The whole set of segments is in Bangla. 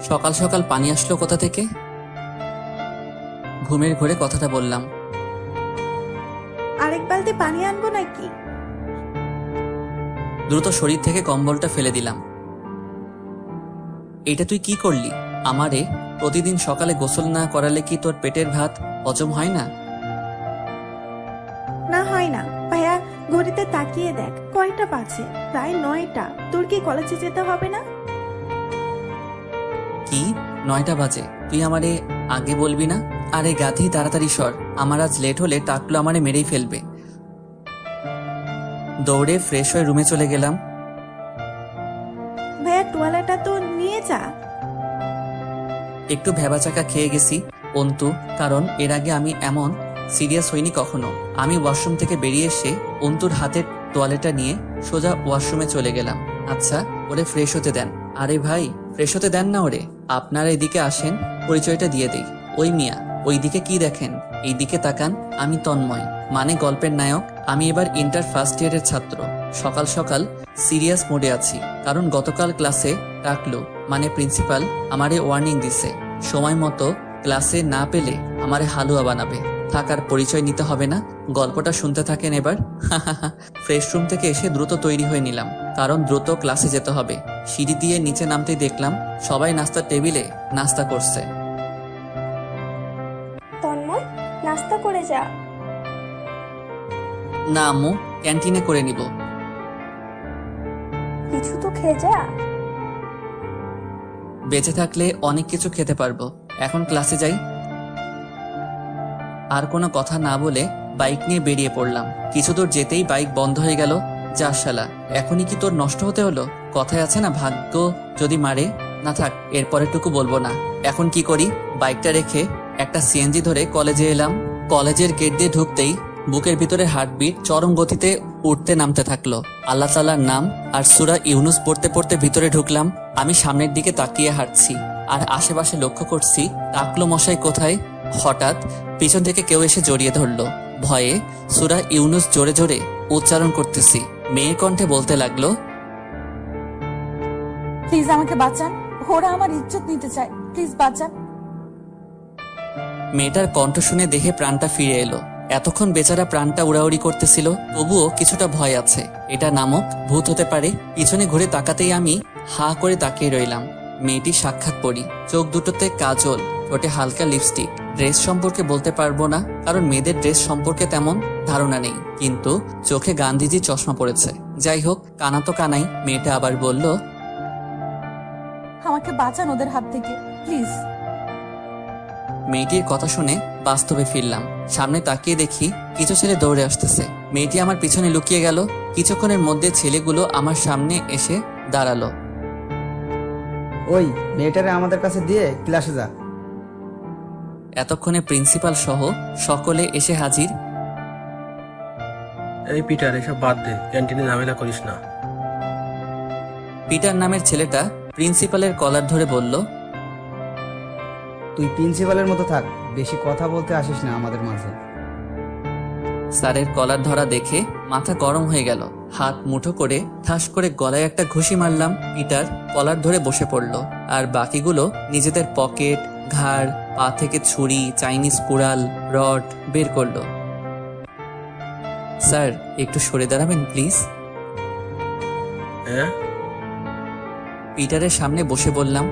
সকাল সকাল পানি আসলো কোথা থেকে? ঘুমের ঘোরে কথাটা বললাম। আরেক বালতি পানি আনবো নাকি? দ্রুত শরীর থেকে কম্বলটা ফেলে দিলাম। এটা তুই কি করলি? আমারে প্রতিদিন সকালে গোসল না করালে কি তোর পেটের ভাত হজম হয় না? না হয় না ভাইয়া, ঘড়িতে তাকিয়ে দেখ কয়টা বাজে, প্রায় 9টা। তোর কি কলেজে যেতে হবে না? কি 9টা বাজে? তুই আমারে আগে বলবি না? আরে গাধি, তাড়াতাড়ি সর, আমার আজ লেট হলে টাকলো আমারে মেরেই ফেলবে। দৌড়ে ফ্রেশ হয়ে রুমে চলে গেলাম। ভাইয়া টুয়ালেটা তো নিয়ে যা। একটু ভেবাচাকা খেয়ে গেছি অন্তু, কারণ এর আগে আমি এমন সিরিয়াস হইনি কখনো। আমি ওয়াশরুম থেকে বেরিয়ে এসে অন্তুর হাতের তোয়ালেটা নিয়ে সোজা ওয়াশরুমে চলে গেলাম। আচ্ছা, ওরে ফ্রেশ হতে দেন। আরে ভাই, ফ্রেশ হতে দেন না ওরে। আপনারা এদিকে আসেন, পরিচয়টা দিয়ে দেই। ওই মিয়া, ওই দিকে কি দেখেন? এই দিকে তাকান। আমি তন্ময়, মানে গল্পের নায়ক। আমি এবার ইন্টার ফার্স্ট ইয়ারের ছাত্র। সকাল সকাল সিরিয়াস মোডে আছি, কারণ গতকাল ক্লাসে ডাকলো, মানে প্রিন্সিপাল আমারে ওয়ার্নিং দিছে, সময় মতো ক্লাসে না পেলে আমারে হালুয়া বানাবে। থাকার পরিচয় নিতে হবে না, গল্পটা শুনতে থাকেন এবার। ফ্রেশ রুম থেকে এসে দ্রুত তৈরি হয়ে নিলাম, কারণ দ্রুত ক্লাসে যেতে হবে। সিঁড়ি দিয়ে নিচে নামতেই দেখলাম সবাই নাস্তার টেবিলে নাস্তা করছে। তন্ময়, নাস্তা করে যা। না আম্মু, ক্যান্টিনে করে নিব। কিছু তো খেয়ে যা। বেঁচে থাকলে অনেক কিছু খেতে পারবো, এখন ক্লাসে যাই। আর কোনো কথা না বলে বাইক নিয়ে বেরিয়ে পড়লাম। কিছু দূর যেতেই বাইক বন্ধ হয়ে গেল। যা শালা, এখনই কি তোর নষ্ট হতে হলো? কথায় আছে না, ভাগ্য যদি মারে। না থাক, এরপরেরটুকু বলবো না। এখন কি করি? বাইকটা রেখে একটা সিএনজি ধরে কলেজে এলাম। কলেজের গেট দিয়ে ঢুকতেই বুকের ভিতরে হার্টবিট চরম গতিতে উঠতে নামতে থাকলো। আল্লাহ তাআলার নাম আর সূরা ইউনুস পড়তে পড়তে ভিতরে ঢুকলাম। আমি সামনের দিকে তাকিয়ে হাঁটছি আর আশেপাশে লক্ষ্য করছি টাকলো মশাই কোথায়। হঠাৎ পিছন থেকে কেউ এসে জড়িয়ে ধরলো। ভয়ে সূরা ইউনুস জোরে জোরে উচ্চারণ করতেছি। মেয়ের কণ্ঠে বলতে লাগলো, প্লিজ আমাকে বাঁচান, ওরা আমার ইজ্জত নিতে চায়, প্লিজ বাঁচান। মেয়েটার কণ্ঠ শুনে দেখে প্রাণটা ফিরে এলো। এতক্ষণ বেচারা প্রাণটা উড়াউড়ি করতেছিল, তবুও কিছুটা ভয় আছে। এটা নামক ভূত হতে পারে। পিছনে ঘুরে তাকাতেই আমি হা করে তাকিয়ে রইলাম। মেয়েটি সাক্ষাৎ পরি, চোখ দুটোতে কাজল, ঠোঁটে হালকা লিপস্টিক। ড্রেস সম্পর্কে বলতে পারবো না, কারণ মেয়েদের ড্রেস সম্পর্কে তেমন ধারণা নেই, কিন্তু চোখে গান্ধীজি চশমা পড়েছে। যাই হোক, কানা তো কানাই। মেয়েটা আবার বলল, আমাকে বাঁচান ওদের হাত থেকে, প্লিজ। মেয়েটির কথা শুনে বাস্তবে ফিরলাম। সামনে তাকিয়ে দেখি কিছু ছেলে দৌড়ে আসতেছে। মেয়েটি আমার পিছনে লুকিয়ে গেল। কিছুক্ষণের মধ্যে ছেলেগুলো আমার সামনে এসে দাঁড়ালো। ওই মেয়েটারে আমাদের কাছে দিয়ে ক্লাসে যা। এতক্ষণে প্রিন্সিপাল সহ সকলে এসে হাজির। এই পিটার, এসব বাদ দে, ক্যান্টিনে ঝামেলা করিস না। পিটার নামের ছেলেটা প্রিন্সিপালের কলার ধরে বলল, তুই প্রিন্সিপালের মতো থাক, বেশি কথা বলতে আসিস না আমাদের মাঝে। স্যারের কলার ধরা দেখে মাথা গরম হয়ে গেল। হাত মুঠো করে ঠাস করে গলায় একটা ঘুষি মারলাম। পিটার কলার ধরে বসে পড়ল, আর বাকিগুলো নিজেদের পকেট, ঘাড়, পা থেকে ছুরি, চাইনিজ কুড়াল, রড বের করলো। স্যার, একটু সরে দাঁড়াবেন প্লিজ। হ্যাঁ, পিটারের সামনে বসে বললাম,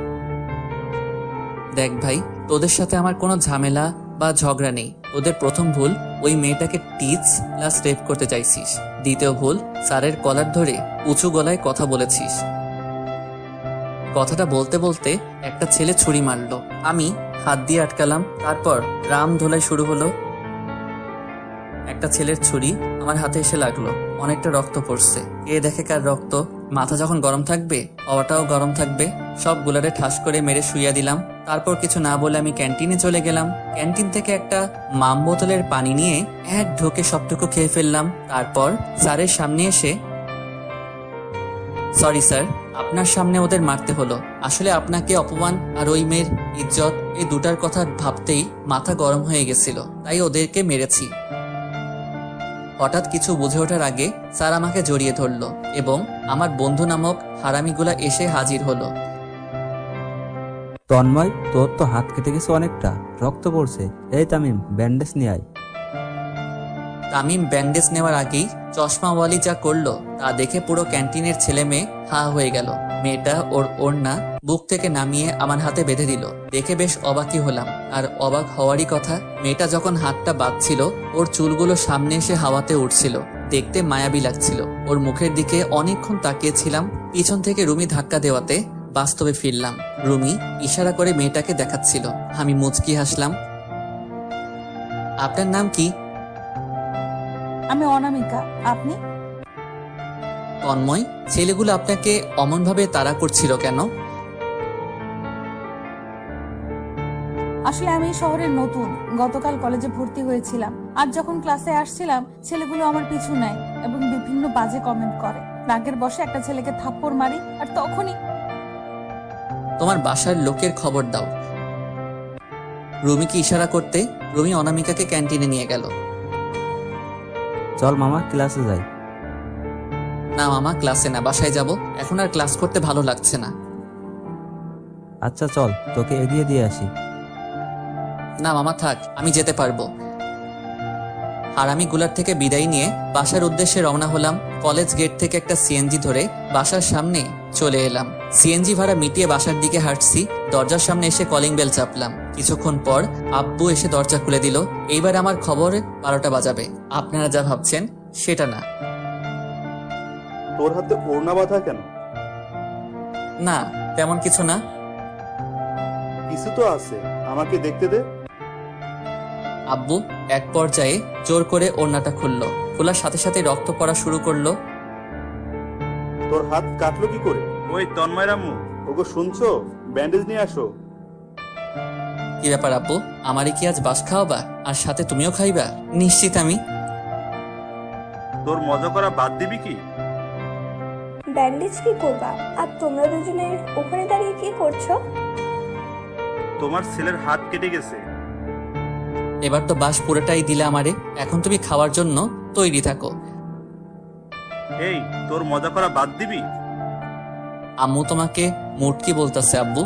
দেখ ভাই, তোদের সাথে আমার কোনো ঝামেলা বা ঝগড়া নেই। তোদের প্রথম ভুল, ওই মেয়েটাকে টিচ প্লাস রেপ করতে চাইছিস। দ্বিতীয় ভুল, স্যারের কলার ধরে উঁচু গলায় কথা বলেছিস। কথাটা বলতে বলতে একটা ছেলে ছুরি মারলো। আমি হাত দিয়ে আটকালাম। তারপর রাম ধোলাই শুরু হলো। একটা ছেলের ছুরি আমার হাতে এসে লাগলো। অনেকটা রক্ত পড়ছে। কে দেখে কার রক্ত? মাথা যখন গরম থাকবে, হওয়াটাও গরম থাকবে। সবগুলারে ঠাস করে মেরে শুইয়া দিলাম। তারপর কিছু না বলে আমি ক্যান্টিনে চলে গেলাম। ক্যান্টিন থেকে একটা মাম বোতলের পানি নিয়ে এক ঢোকে সবটুকু খেয়ে ফেললাম। তারপর স্যারের সামনে এসে, সরি স্যার, আপনার সামনে ওদের মারতে হলো। আসলে আপনাকে অপমান আর ওই মেয়ের ইজ্জত, এই দুটার কথা ভাবতেই মাথা গরম হয়ে গেছিল, তাই ওদেরকে মেরেছি। হঠাৎ কিছু বুঝে ওঠার আগে স্যার আমাকে জড়িয়ে ধরলো এবং আমার বন্ধু নামক হারামিগুলা এসে হাজির হলো। তন্ময়, তোর তো হাত কেটে গেছে অনেকটা, রক্ত পড়ছে। এই তামিম, ব্যান্ডেজ নিয়ে আয়। তামিম ব্যান্ডেজ নেওয়ার আগেই চশমাওয়ালি যা করলো তা দেখে পুরো ক্যান্টিনের ছেলে মেয়ে হা হয়ে গেল। মেয়েটা ওর ওড়না বুক থেকে নামিয়ে আমার হাতে বেঁধে দিল। দেখে বেশ অবাকই হলাম। আর অবাক হওয়ারই কথা, মেয়েটা যখন হাতটা বাঁধছিল ওর চুলগুলো সামনে এসে হাওয়াতে উঠছিল। দেখতে মায়াবী লাগছিল। ওর মুখের দিকে অনেকক্ষণ তাকিয়েছিলাম। পিছন থেকে রুমি ধাক্কা দেওয়াতে বাস্তবে ফিরলাম। রুমি ইশারা করে মেয়েটাকে দেখাচ্ছিল। আমি মুচকি হাসলাম। আপনার নাম কি? আমি অনামিকা। আপনি? তন্ময়। ছেলেগুলো আপনাকে অমনভাবে তাড়া করছিল কেন? আসলে আমি এই শহরের নতুন, গতকাল কলেজে ভর্তি হয়েছিলাম। আজ যখন ক্লাসে আসছিলাম ছেলেগুলো আমার পিছু নেয় এবং বিভিন্ন বাজে কমেন্ট করে। রাগের বশে একটা ছেলেকে থাপ্পড় মারি, আর তখনই তোমার বাসার লোকের খবর দাও। রুমিকে ইশারা করতে রুমি অনামিকাকে ক্যান্টিনে নিয়ে গেল। চল মামা, ক্লাসে যাই। না মামা, ক্লাসে না, বাসায় যাব। এখন আর ক্লাস করতে ভালো লাগছে না। আচ্ছা চল, তোকে এগিয়ে দিয়ে আসি। না মামা থাক, আমি যেতে পারবো। আর আমি গুলার থেকে বিদায় নিয়ে বাসার উদ্দেশ্যে রওনা হলাম। কলেজ গেট থেকে একটা সিএনজি ধরে বাসার সামনে চলে এলাম। সিএনজি ভাড়া মিটিয়ে বাসার দিকে হাঁটছি। দরজার সামনে এসে কলিং বেল চাপলাম। কিছুক্ষণ পর আব্বু এসে দরজা খুলে দিল। এইবার আমার খবর 12টা বাজাবে। আপনারা যা ভাবছেন সেটা না। তোর হাতে ওড়না বাঁধা কেন? না, তেমন কিছু না। কিছু তো আছে, আমাকে দেখতে দে। আব্বু এক পর্যায়ে জোর করে ওড়নাটা খুললো। খোলার সাথে সাথে রক্ত পড়া শুরু করলো। তোর হাত কাটলো কি করে? ওই তন্ময় রামু, ওগো শুনছো? ব্যান্ডেজ নিয়ে আসো। কি ব্যাপার আব্বু, আমারই কি আজ বাস খাওয়াবা? আর সাথে তুমিও খাইবা? নিশ্চিত আমি। তোর মজা করা বাদ দিবি কি? ব্যান্ডেজ কি করবা? আর তোমরা দুজনে ওখানে দাঁড়িয়ে কি করছো? তোমার ছেলের হাত কেটে গেছে। এবার তো বাস পুরোটাই দিলে আমারে। এখন তুমি খাওয়ার জন্য তৈরি থাকো। এই, তোর মজা করা বাদ দিবি? আম্মু তোমাকে মুটকি বলতেছে আব্বু।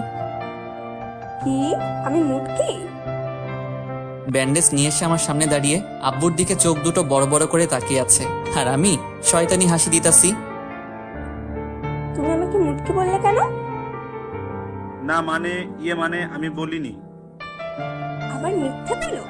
কি? আমি মুটকি? ব্যান্ডেজ নিয়ে এসে আমার সামনে দাঁড়িয়ে আব্বুর দিকে চোখ দুটো বড় বড় করে তাকিয়ে আছে। আর আমি শয়তানি হাসি দিতাছি। তুমি আমাকে মুটকি বললে কেন? না মানে আমি বলিনি। আবার মিথ্যে পেলো?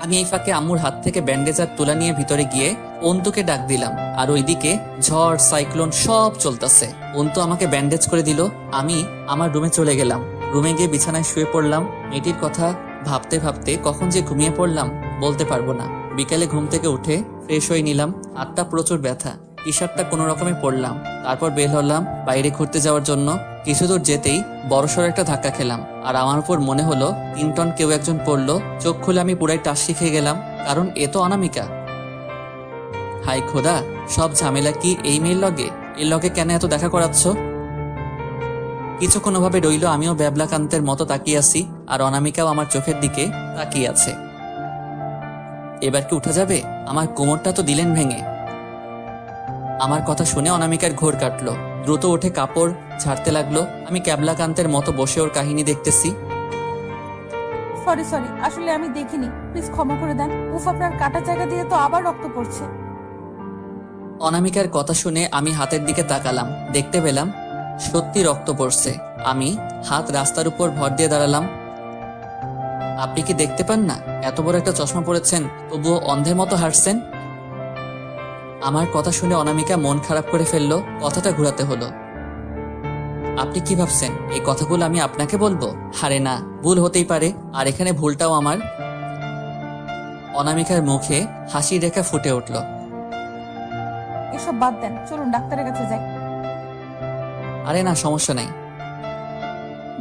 আমি এই ফাঁকে আম্মুর হাত থেকে ব্যান্ডেজ আর তুলা নিয়ে ভিতরে গিয়ে অন্তুকে ডাক দিলাম। আর ওইদিকে ঝড় সাইক্লোন সব চলতেছে। অন্তু আমাকে ব্যান্ডেজ করে দিল। আমি আমার রুমে চলে গেলাম। রুমে গিয়ে বিছানায় শুয়ে পড়লাম। মেয়েটির কথা ভাবতে ভাবতে কখন যে ঘুমিয়ে পড়লাম বলতে পারবো না। বিকেলে ঘুম থেকে উঠে ফ্রেশ হয়ে নিলাম। হাতটা প্রচুর ব্যথা। টি শার্টটা কোনো রকমে পরলাম। তারপর বের হলাম বাইরে ঘুরতে যাওয়ার জন্য। কিছু দূর যেতেই বড়সড় একটা ধাক্কা খেলাম। আর আমার উপর মনে হলো 3 টন কেউ একজন পড়লো। চোখ খুলে আমি পুরাই টাস শিখে গেলাম, কারণ এ তো অনামিকা। হাই খোদা, সব ঝামেলা কি এই মেয়ের লগে? এর লগে কেন এত দেখা করাচ্ছ? কিছু কোনোভাবে রইল। আমিও ব্যাবলাকান্তের মতো তাকিয়ে আছি, আর অনামিকাও আমার চোখের দিকে তাকিয়ে আছে। এবার কি উঠা যাবে? আমার কোমরটা তো দিলেন ভেঙে। আমার কথা শুনে অনামিকার ঘোর কাটলো। দ্রুত উঠে কাপড় ঝাড়তে লাগলো। আমি ক্যাবলাকান্তের মতো বসে ওর কাহিনী দেখতেছি। সরি, আসলে আমি দেখিনি, প্লিজ ক্ষমা করে দেন। উফ, আপনার কাটা জায়গা দিয়ে তো আবার রক্ত পড়ছে। অনামিকার কথা শুনে আমি হাতের দিকে তাকালাম। দেখতে পেলাম সত্যি রক্ত পড়ছে। আমি হাত রাস্তার উপর ভর দিয়ে দাঁড়ালাম। আপনি কি দেখতে পান না? এত বড় একটা চশমা পরেছেন, তবুও অন্ধের মতো হাঁটছেন। আমার কথা শুনে অনামিকা মন খারাপ করে ফেললো। কথাটা ঘোরাতে হলো। আপনি কি ভাবছেন এই কথাগুলো আমি আপনাকে বলবো? হারে না, ভুল হতেই পারে, আর এখানে ভুলটাও আমার। অনামিকার মুখে হাসির রেখা ফুটে উঠল। এসব বাদ দেন, চলুন ডাক্তারের কাছে যাই। আরে না, সমস্যা নাই।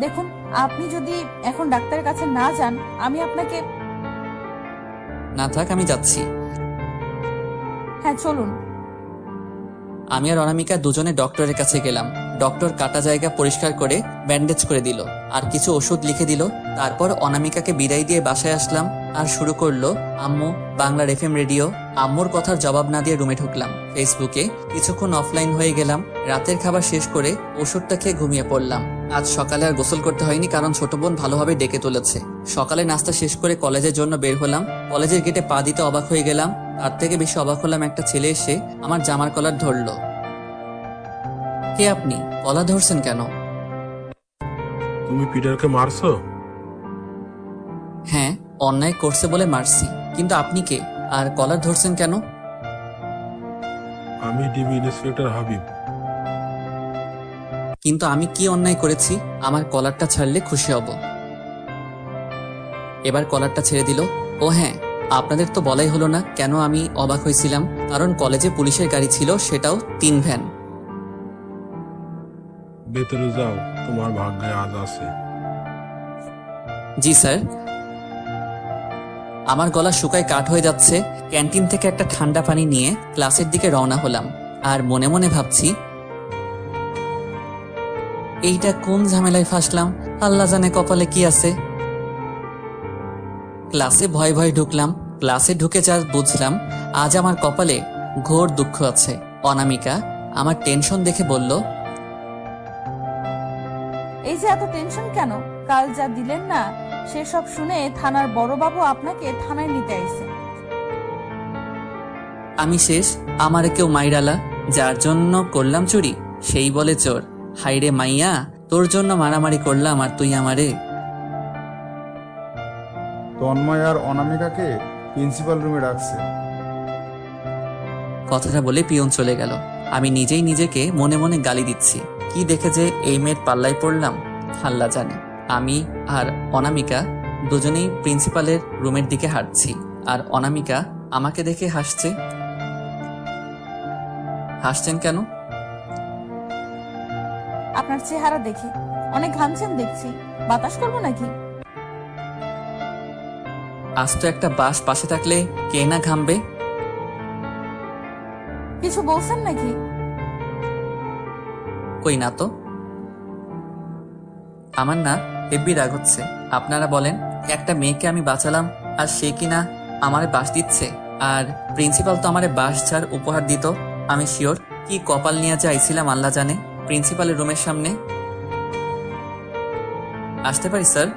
দেখুন, আপনি যদি এখন ডাক্তারের কাছে না যান, আমি আপনাকে... না থাক, আমি যাচ্ছি। হ্যাঁ চলুন। আমি আর অনামিকা দুজনে ডক্টরের কাছে গেলাম। ডক্টর কাটা জায়গা পরিষ্কার করে ব্যান্ডেজ করে দিল আর কিছু ওষুধ লিখে দিল। তারপর অনামিকাকে বিদায় দিয়ে বাসায় আসলাম আর শুরু করলো আম্মু বাংলার FM রেডিও। আম্মুর কথার জবাব না দিয়ে রুমে ঢুকলাম। ফেসবুকে কিছুক্ষণ অফলাইন হয়ে গেলাম। রাতের খাবার শেষ করে ওষুধটা খেয়ে ঘুমিয়ে পড়লাম। আজ সকালে আর গোসল করতে হয়নি, কারণ ছোট বোন ভালোভাবে ডেকে তুলেছে। সকালে নাস্তা শেষ করে কলেজের জন্য বের হলাম। কলেজের গেটে পা দিতে অবাক হয়ে গেলাম। তার থেকে বেশি অবাক হলাম একটা ছেলে এসে আমার জামার কলার ধরলো। কে আপনি? কলা ধরছেন কেন? তুমি পিটারকে মারছো? হ্যাঁ, অন্যায় করছে বলে মারছি। কিন্তু আপনি কে আর কলার ধরছেন কেন? আমি ডিবি ইন্সপেক্টর হাবিব। কিন্তু আমি কি অন্যায় করেছি? আমার কলারটা ছাড়লে খুশি হব। এবার কলারটা ছেড়ে দিল। ও হ্যাঁ, আপনাদের তো বলাই হলো না কেন আমি অবাক হয়েছিলাম। কারণ কলেজে পুলিশের গাড়ি ছিল, সেটাও 3 ভ্যান। ভেতরে যাও, তোমার ভাগ্যে আজ আছে। জি স্যার। আমার গলা শুকায় কাঠ হয়ে যাচ্ছে। ক্যান্টিন থেকে একটা ঠান্ডা পানি নিয়ে ক্লাসের দিকে রওনা হলাম আর মনে মনে ভাবছি, এইটা কোন ঝামেলায় ফাঁসলাম, আল্লাহ জানে কপালে কি আছে। ক্লাসে ভয়ে ভয়ে ঢুকলাম। ক্লাসে ঢুকে যা বুঝলাম, আজ আমার কপালে ঘোর দুঃখ আছে। অনামিকা আমার টেনশন দেখে বলল, এই যে এত টেনশন কেন? কাল যা দিলেন না, সেসব শুনে থানার বড়বাবু আপনাকে থানায় নিতে আইছে। আমি শেষ। আমারে কেউ মাইরালা, যার জন্য করলাম চুরি সেই বলে চোর। হাইরে মাইয়া, তোর জন্য মারামারি করলাম আর তুই আমারে। তন্ময় আর অনামিকাকে প্রিন্সিপাল রুমে ডাকছে। কথাটা বলে পিয়ন চলে গেল। আমি নিজেই নিজেকে মনে মনে গালি দিচ্ছি। কি দেখে যে এই মেয়ের পাল্লায় পড়লাম আল্লাহ জানে। আমি আর অনামিকা দুজনেই প্রিন্সিপালের রুমের দিকে হাঁটছি, আর অনামিকা আমাকে দেখে হাসছে। হাসছেন কেন? আপনার চেহারা দেখে। অনেক ঘামছেন দেখছি, বাতাস করবো নাকি? আজ তো একটা বাস পাশে থাকলে কে না ঘামবে। কিছু বলছেন নাকি? কই না তো। আমার না হেব্বি রাগ হচ্ছে। আপনারা বলেন, একটা মেয়েকে আমি বাঁচালাম আর সে কিনা আমারে বাস দিচ্ছে। আর প্রিন্সিপাল তো আমারে বাস ছাড় উপহার দিত। আমি শিওর কি কপাল নিয়ে যাইছিলাম আল্লাহ জানে। প্রিন্সিপালের রুমের সামনে আসতে পারি স্যার?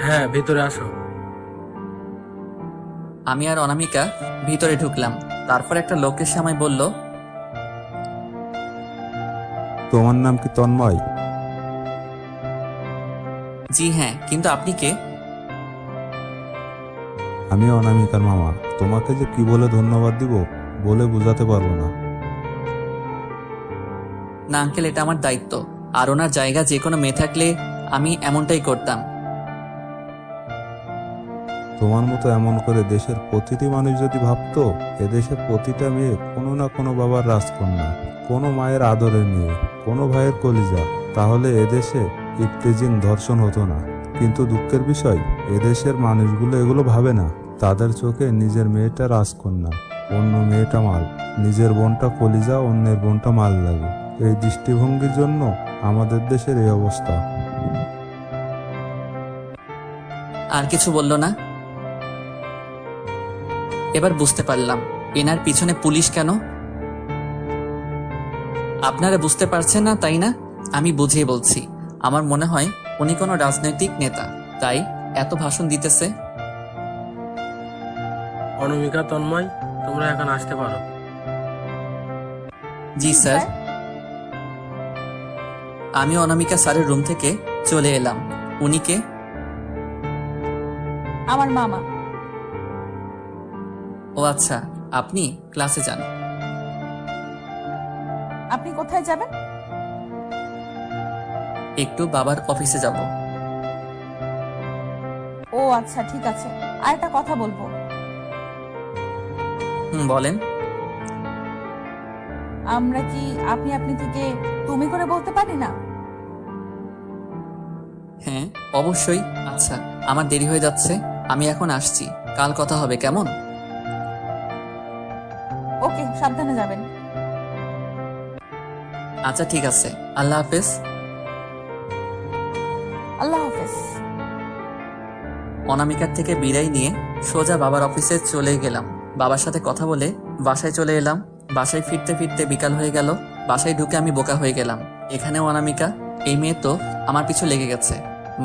হ্যাঁ, ভেতরে আসো। আমি আর অনামিকা ভিতরে ঢুকলাম। তারপর একটা লোক এসে আমায় বলল, তোমার নাম কি তন্ময়? জি হ্যাঁ, কিন্তু আপনি কে? আমি অনামিকার মামা। তোমাকে যে কি বলে ধন্যবাদ দিব বলে বোঝাতে পারবো না। না আঙ্কেল, এটা আমার দায়িত্ব। আর ওনার জায়গা যে কোনো মেয়ে থাকলে আমি এমনটাই করতাম। তোমার মতো এমন করে দেশের প্রতিটি মানুষ যদি ভাবতো, এদেশের প্রতিটা মেয়ে কোনো না কোনো বাবার রাজকন্যা, কোনো মায়ের আদরের মেয়ে, কোনো ভাইয়ের কলিজা, তাহলে এদেশে ইফতেজিং ধর্ষণ হতো না। কিন্তু দুঃখের বিষয়, এদেশের মানুষগুলো এগুলো ভাবে না। তাদের চোখে নিজের মেয়েটা রাজকন্যা, অন্য মেয়েটা মাল। নিজের বোনটা কলিজা, অন্যের বোনটা মাল লাগে। এই দৃষ্টিভঙ্গির জন্য আমাদের দেশের এই অবস্থা। আর কিছু বলল না। এবার বুঝতে পারলাম এনার পিছনে পুলিশ কেন। আপনারা বুঝতে পারছেন না তাই না? আমি বুঝিয়ে বলছি। আমার মনে হয় উনি কোনো রাজনৈতিক নেতা, তাই এত ভাষণ দিতেছে। অনামিকা, তন্ময়, তোমরা এখন আসতে পারো। জি স্যার। আমি অনামিকা স্যারের রুম থেকে চলে এলাম। উনি কে? আমার মামা। ও আচ্ছা, আপনি ক্লাসে যান। আপনি কোথায় যাবেন? একটু বাবার অফিসে যাব। ও আচ্ছা, ঠিক আছে। আর একটা কথা বলবো। বলেন। আমরা কি আপনি আপনি থেকে তুমি করে বলতে পারি না? হ্যাঁ অবশ্যই। আচ্ছা, আমার দেরি হয়ে যাচ্ছে, আমি এখন আসছি। কাল কথা হবে, কেমন? ওকে, সাবধানে যাবেন। আচ্ছা ঠিক আছে, আল্লাহ হাফেজ। আল্লাহ হাফেজ। অনামিকার থেকে বিদায় নিয়ে সোজা বাবার অফিসে চলে গেলাম। বাবার সাথে কথা বলে বাসায় চলে এলাম। বাসায় ফিরতে ফিরতে বিকাল হয়ে গেল। বাসায় ঢুকে আমি বোকা হয়ে গেলাম। এখানেও অনামিকা, এই মেয়ে তো আমার পিছু লেগে গেছে,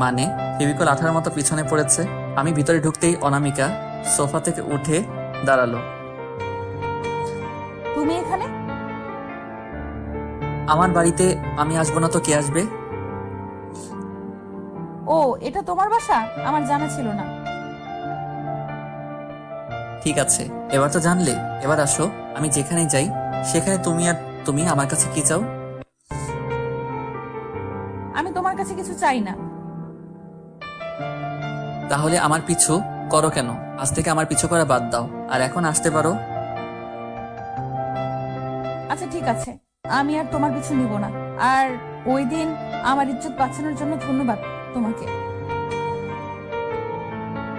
মানে ফেভিকল আঠার মতো পিছনে পড়েছে। আমি ভিতরে ঢুকতেই অনামিকা সোফা থেকে উঠে দাঁড়ালো। তুমি এখানে? আমার বাড়িতে আমি আসবো না তো কে আসবে? ও, এটা তোমার বাসা? আমার জানা ছিল না। ঠিক আছে, এবার তো জানলে। এবার আসো, আমি যেখানে যাই সেখানে তুমি আমার কাছে কি চাও? আমি তোমার কাছে কিছু চাই না। তাহলে আমার পিছু করো কেন? আজ থেকে আমার পিছু করা বাদ দাও, আর এখন আসতে পারো। আচ্ছা ঠিক আছে, আমি আর তোমার পিছু নিব না। আর ওই দিন আমার ইজ্জত বাঁচানোর জন্য ধন্যবাদ তোমাকে।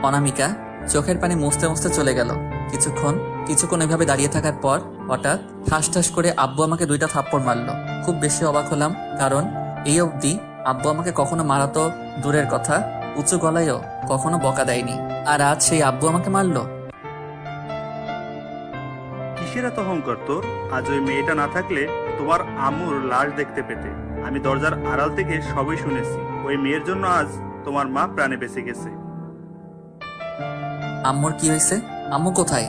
অনামিকা চোখের পানি মুছতে মুছতে চলে গেল। কিছুক্ষণ এভাবে দাঁড়িয়ে থাকার পর হঠাৎ ঠাস ঠাস করে আব্বু আমাকে 2টা থাপ্পড় মারলো। খুব বেশি অবাক হলাম, কারণ এই অবধি আব্বু আমাকে কখনো মারাতো দূরের কথা, উঁচু গলায়ও কখনো বকা দেয়নি। আর আজ সেই আব্বু আমাকে মারলো। কিসের এত অহংকার তোর? আজ ওই মেয়েটা না থাকলে তোমার আম্মুর লাশ দেখতে পেতে। আমি দরজার আড়াল থেকে সবই শুনেছি। ওই মেয়ের জন্য আজ তোমার মা প্রাণে বেঁচে গেছে। আম্মুর কি হয়েছে? আম্মু কোথায়?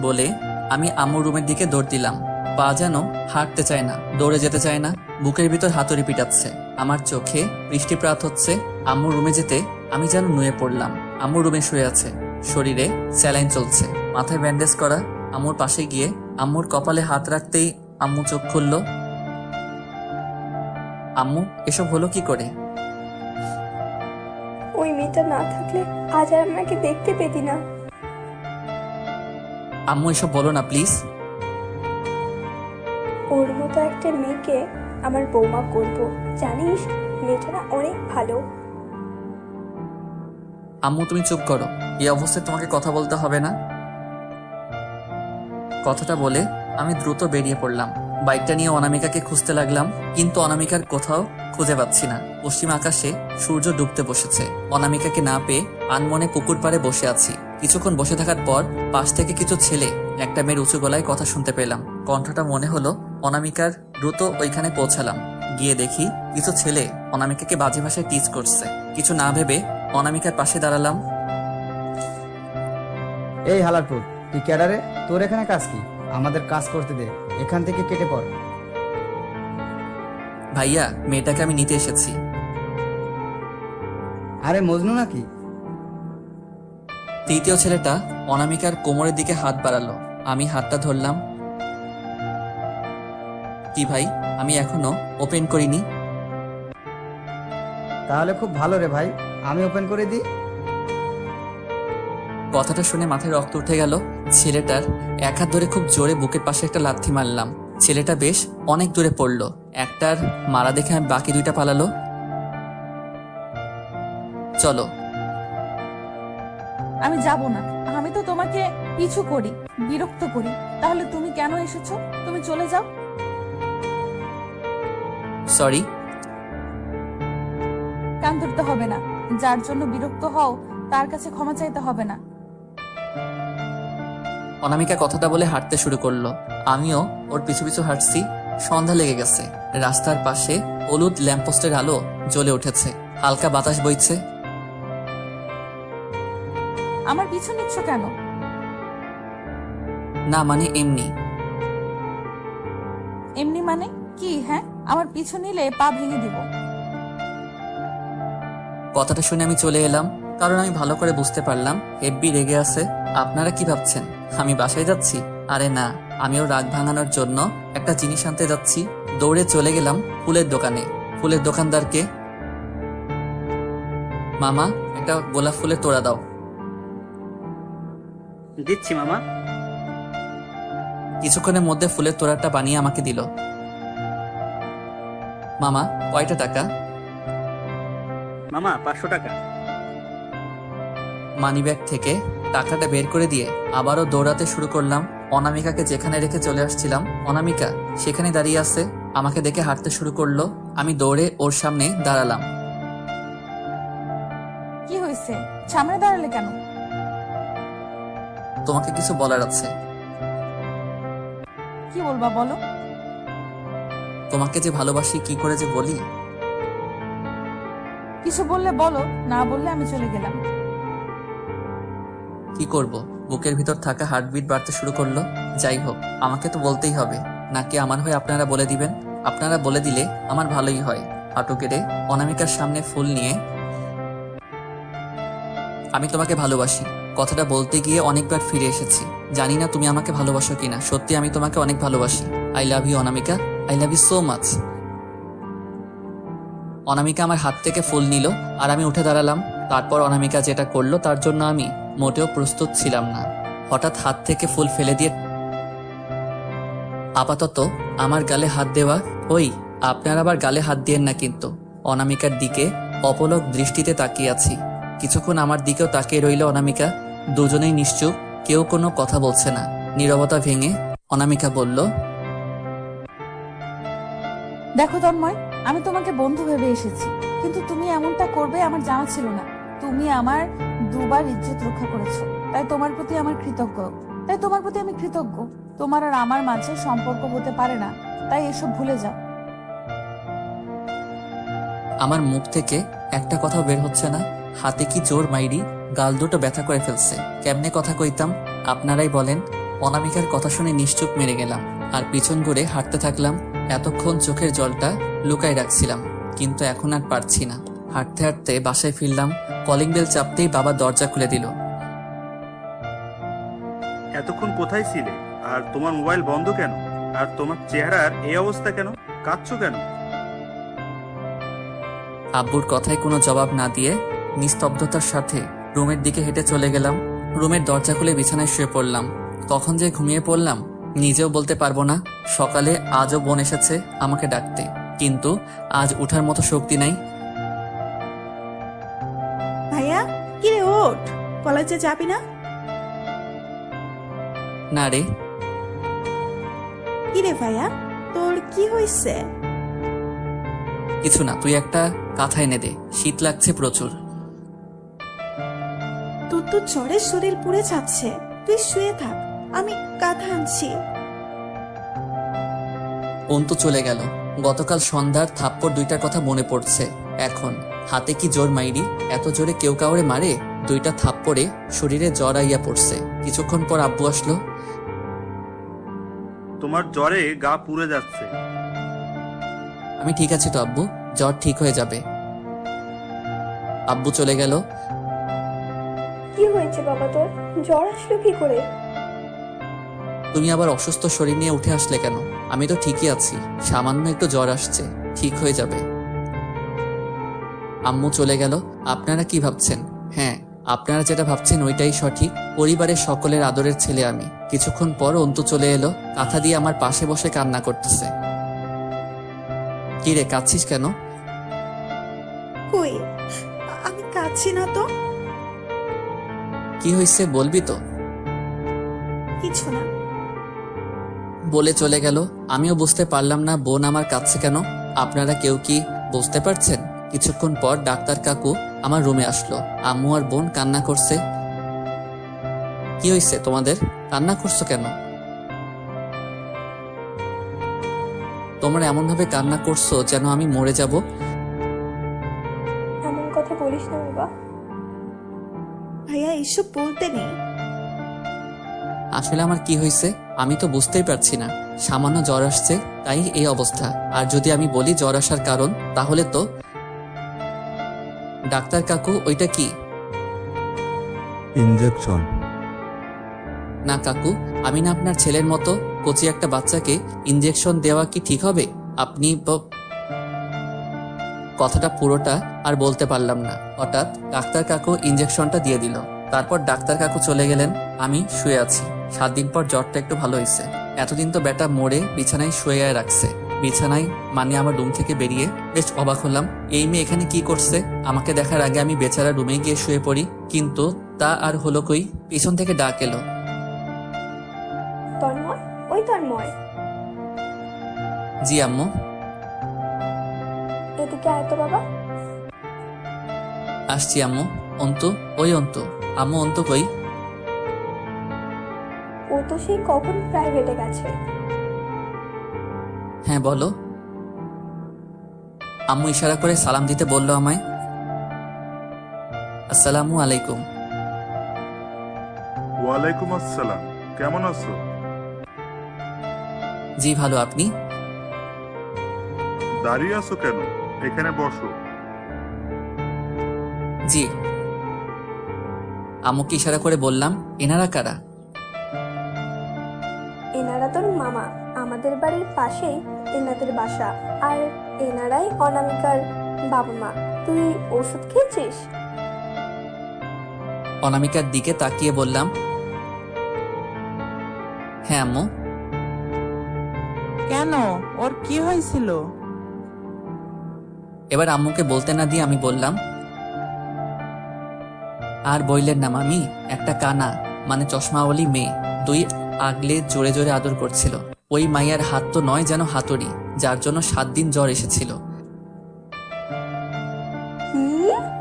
বলে আমি আম্মুর রুমের দিকে দৌড় দিলাম। পা যেন হাঁটতে চায় না, দৌড়ে যেতে চায় না, বুকের ভিতর হাতুড়ি পিটাচ্ছে। আমার চোখে বৃষ্টিপাত হচ্ছে। আম্মুর রুমে যেতে আমি যেন নুয়ে পড়লাম। আম্মুর রুমে শুয়ে আছে, শরীরে স্যালাইন চলছে, মাথায় ব্যান্ডেজ করা। আম্মুর পাশে গিয়ে আম্মুর কপালে হাত রাখতেই আম্মু চোখ খুলল। আম্মু, এসব হলো কি করে? ওই মেয়েটা না থাকলে আজ আর আমাকে দেখতে পেতি না। আম্মু এসব বলো না প্লিজ। ওর মতো একটা মেয়েকে আমার বৌমা করব, জানিস? মেয়েটা না অনেক ভালো। আম্মু তুমি চুপ করো, এই অবস্থায় তোমাকে কথা বলতে হবে না। কথাটা বলে আমি দ্রুত বেরিয়ে পড়লাম। বাইকটা নিয়ে অনামিকাকে খুঁজতে লাগলাম, কিন্তু অনামিকার কোথাও খুঁজে পাচ্ছি না। পশ্চিম আকাশে সূর্য ডুবতে বসেছে। অনামিকাকে না পেয়ে আনমনে পুকুর পাড়ে বসে আছি। কিছুক্ষণ বসে থাকার পর পাশ থেকে কিছু ছেলে একটা মেয়ের উঁচু গলায় কথা শুনতে পেলাম। কণ্ঠটা মনে হলো অনামিকার। দ্রুত ওইখানে পৌঁছালাম। গিয়ে দেখি কিছু ছেলে অনামিকাকে বাজে ভাষায় টিচ করছে। কিছু না ভেবে অনামিকার পাশে দাঁড়ালাম। এই হালারপুর, তুই ক্যাডারে? তোর এখানে কাজ কি? আমাদের কাজ করতে দে, এখান থেকে কেটে পড়। ভাইয়া, মেয়েটাকে আমি নিতে এসেছি। আরে মজনু নাকি? তৃতীয় ছেলেটা অনামিকার কোমরের দিকে হাত বাড়ালো। আমি হাতটা ধরলাম। কি ভাই, আমি এখনো ওপেন করিনি। তাহলে খুব ভালো রে ভাই, আমি ওপেন করে দিই। কথাটা শুনে মাথায় রক্ত উঠে গেল। ছেলেটার এক হাত ধরে খুব জোরে বুকের পাশে একটা লাথি মারলাম। ছেলেটা বেশ অনেক দূরে পড়লো। একটার মারা দেখে আমি বাকি 2টা পালালো। চলো। আমি যাব না। আমি তো তোমাকে পিছু করি, বিরক্ত করি। তাহলে তুমি কেন এসেছো? তুমি চলে যাও। সরি। কান ধরতে হবে না। যার জন্য বিরক্ত হও তার কাছে ক্ষমা চাইতে হবে না। অনামিকা কথাটা বলে হাঁটতে শুরু করলো। আমিও ওর পিছু পিছু হাঁটছি। সন্ধ্যা লেগে গেছে। রাস্তার পাশে হলুদ ল্যাম্পপোস্টের আলো জ্বলে উঠেছে। হালকা বাতাস বইছে। আমার পিছু নিচ্ছ কেন? না মানে এমনি। এমনি মানে কি? হ্যাঁ, আমার পিছু নিলে পা ভেঙে দিব। কথাটা শুনে আমি চলে এলাম, কারণ আমি ভালো করে বুঝতে পারলাম হেব্বি রেগে আছে। আপনারা কি ভাবছেন আমি বাসায় যাচ্ছি? আরে না, আমিও রাগ ভাঙানোর জন্য একটা জিনিস আনতে যাচ্ছি। দৌড়ে চলে গেলাম ফুলের দোকানে। ফুলের দোকানদারকে, মামা একটা গোলাপ ফুলের তোড়া দাও। দিচ্ছি মামা। কিছুক্ষণের মধ্যে ফুলের তোড়াটা বানিয়ে আমাকে দিল। মামা, কয়টা টাকা? মামা 500 টাকা। মানিব্যাগ থেকে টাকাটা বের করে দিয়ে আবারও দৌড়াতে শুরু করলাম। অনামিকাকে যেখানে রেখে চলে আসছিলাম, অনামিকা সেখানে দাঁড়িয়ে আছে। আমাকে দেখে হাঁটতে শুরু করলো। আমি দৌড়ে ওর সামনে দাঁড়ালাম। কি হয়েছে? সামনে দাঁড়ালে কেন? তোমাকে কিছু বলার আছে। কি বলবা বলো। তোমাকে যে ভালোবাসি কি করে যে বলি। কিছু বললে বলো, না বললে আমি চলে গেলাম। কি করব, বুকের ভিতর থাকা হার্টবিট বাড়তে শুরু করলো। যাই হোক, আমাকে তো বলতেই হবে, নাকি আমার হয়ে আপনারা বলে দিবেন? আপনারা বলে দিলে আমার ভালোই হয়। হাঁটু কেড়ে অনামিকার সামনে ফুল নিয়ে, আমি তোমাকে ভালোবাসি কথাটা বলতে গিয়ে অনেকবার ফিরে এসেছি। জানি না তুমি আমাকে ভালোবাসো কিনা। সত্যি আমি তোমাকে অনেক ভালোবাসি। I love you Anamika, I love you so much. Anamika আমার হাত থেকে ফুল নিল আর আমি উঠে দাঁড়ালাম। তারপর অনামিকা যেটা করলো তার জন্য আমি মোটেও প্রস্তুত ছিলাম না। হঠাৎ হাত থেকে ফুল ফেলে দিয়ে আপাতত আমার গালে হাত দেওয়া। ওই, আপনার আবার গালে হাত দিয়েন না কিন্তু। অনামিকার দিকে অপলক দৃষ্টিতে তাকিয়ে আছি। কিছুক্ষণ আমার দিকেও তাকিয়ে রইল অনামিকা। দুজনেই নিশ্চুপ, কেউ কোনো কথা বলছে না। নীরবতা ভেঙে অনামিকা বলল, দেখো তন্ময়, আমি তোমাকে বন্ধু ভেবে এসেছি, কিন্তু তুমি এমনটা করবে আমার জানা ছিল না। তুমি আমার দুবার ইজ্জত রক্ষা করেছো, তাই তোমার প্রতি আমি কৃতজ্ঞ। তোমার আর আমার মাঝে সম্পর্ক হতে পারে না, তাই এসব ভুলে যাও। আমার মুখ থেকে একটা কথা বের হচ্ছে না। হাতে কি জোর মাইরি, গাল দুটো ব্যথা করে ফেলছে। কেমনে কথা কইতাম আপনারাই বলেন। অনামিকার কথা শুনে নিশ্চুপ মেরে গেলাম আর পিছন ঘুরে হাঁটতে থাকলাম। এতক্ষণ চোখের জলটা লুকায় রাখছিলাম, কিন্তু এখন আর পারছি না। হাঁটতে হাঁটতে বাসায় ফিরলাম। কলিং বেল চাপতেই বাবা দরজা খুলে দিল। এতক্ষণ কোথায় ছিলে? আর তোমার মোবাইল বন্ধ কেন? আর তোমার চেহারার এই অবস্থা কেন? কাঁদছো কেন? আব্বুর কথায় কোনো জবাব না দিয়ে নিস্তব্ধতার সাথে রুমের দিকে হেঁটে চলে গেলাম। রুমের দরজা খুলে বিছানায় শুয়ে পড়লাম। কখন যে ঘুমিয়ে পড়লাম নিজেও বলতে পারবো না। সকালে আজও বোন এসেছে আমাকে ডাকতে, কিন্তু আজ উঠার মতো শক্তি নাই। ভাইয়া, কিরে ওঠ, কলেজে যাবি না? না রে। কিরে ভাইয়া, তোর কি হয়েছে? কিছু না, তুই একটা কাঁথা এনে দে, শীত লাগছে প্রচুর। তোর তো জ্বরের শরীর পুড়ে যাচ্ছে, তুই শুয়ে থাক, আমি কাঁথা আনছি। অন্তু চলে গেল। গতকাল সন্ধ্যার থাপ্পড় দুইটার কথা মনে পড়ছে এখন। হাতে কি জোর মাইরি, এত জোরে কেউ কাউরে মারে? দুইটা থাপ্পড়ে শরীরে জ্বর আইয়া পড়ছে। কিছুক্ষণ পর আব্বু আসলো। তোমার জ্বরে গা পুড়ে যাচ্ছে। আমি ঠিক আছি তো আব্বু, জ্বর ঠিক হয়ে যাবে। আব্বু চলে গেল। কি হয়েছে বাবা তোর? জ্বর আসলো কি করে? তুমি আবার অসুস্থ শরীর নিয়ে উঠে আসলে কেন? আমি তো ঠিকই আছি, সামান্য একটু জ্বর আসছে, ঠিক হয়ে যাবে। আম্মু চলে গেল। আপনারা কি ভাবছেন? হ্যাঁ, আপনারা যেটা ভাবছেন ওইটাই সঠিক। পরিবারের সকলের আদরের ছেলে আমি। কিছুক্ষণ পর অন্তু চলে এলো, কাঁথা দিয়ে আমার পাশে বসে কান্না করতেছে। কি রে, কাঁদছিস কেন? কই, আমি কাঁদছি না তো। কি হয়েছে বলবি তো? কিছু না। বলে চলে গেল। আমিও বুঝতে পারলাম না বোন আমার কাছে কেন। আপনারা কেউ কি বুঝতে পারছেন? কিছুক্ষণ পর ডাক্তার কাকু আমার রুমে আসলো। আম্মু আর বোন কান্না করছে। কি হয়েছে তোমাদের, কান্না করছো কেন? তোমরা এমন ভাবে কান্না করছো যেন আমি মরে যাব। এমন কথা বলিস না বাবা। ভাইয়া, এসব বলতে নেই। আসলে আমার কি হয়েছে আমি তো বুঝতেই পারছি না। সামান্য জ্বর আসছে, তাই এই অবস্থা। আর যদি আমি বলি জ্বর আসার কারণ, তাহলে তো ডাক্তার কাকু ওইটা কি? ইনজেকশন। না কাকু, আমি না আপনার ছেলের মতো কচি একটা বাচ্চাকে ইনজেকশন দেওয়া কি ঠিক হবে? আপনি কথাটা পুরোটা আর বলতে পারলাম না। হঠাৎ ডাক্তার কাকু ইনজেকশনটা দিয়ে দিল। তারপর ডাক্তার কাকু চলে গেলেন। আমি শুয়ে আছি। 7 দিন পর জ্বরটা একটু ভালো হয়েছে। এতদিন তো বেটা মরে বিছানায় শুয়ে রাখছে। বিছানায় মানে আমার রুম থেকে বেরিয়ে বেশ অবাক হলাম। এই মেয়ে এখানে কি করছে? আমাকে দেখার আগে আমি বেচারা রুমে গিয়ে শুয়ে পড়ি, কিন্তু তা আর হলো কই। পিছন থেকে ডাক এলো। জি আম্মু। এদিকে আয় তো বাবা। আসছি আম্মু। অন্তু, ওই অন্তু। আম্মু, অন্তু কই? ও তো সেই কখন প্রাইভেটে গেছে। হ্যাঁ বলো। আম্মু ইশারা করে সালাম দিতে বলল আমায়। আসসালামু আলাইকুম। ওয়ালাইকুম আসসালাম। কেমন আছো? জি ভালো, আপনি? দাঁড়িয়ে আছো কেন? এখানে বসো। জি। আম্মুকে ইশারা করে বললাম, এনারা কারা? এনারা তোর মামা, আমাদের বাড়ির পাশেই এনাদের বাসা। আর এনারাই অনামিকার বাবা মা। তুই ওষুধ খেয়েছিস? অনামিকার দিকে তাকিয়ে বললাম, হ্যাঁ আম্মু। কেন, ওর কি হয়েছিল? এবার আম্মুকে বলতে না দিয়ে আমি বললাম, আর বইলেন না মামি, একটা কানা মানে চশমাওয়ালি মেয়ে দুই আগলে জোরে জোরে আদর করছিল। ওই মাইয়ার হাত তো নয় যেন হাতুড়ি, যার জন্য 7 দিন জ্বর এসেছিল। কি,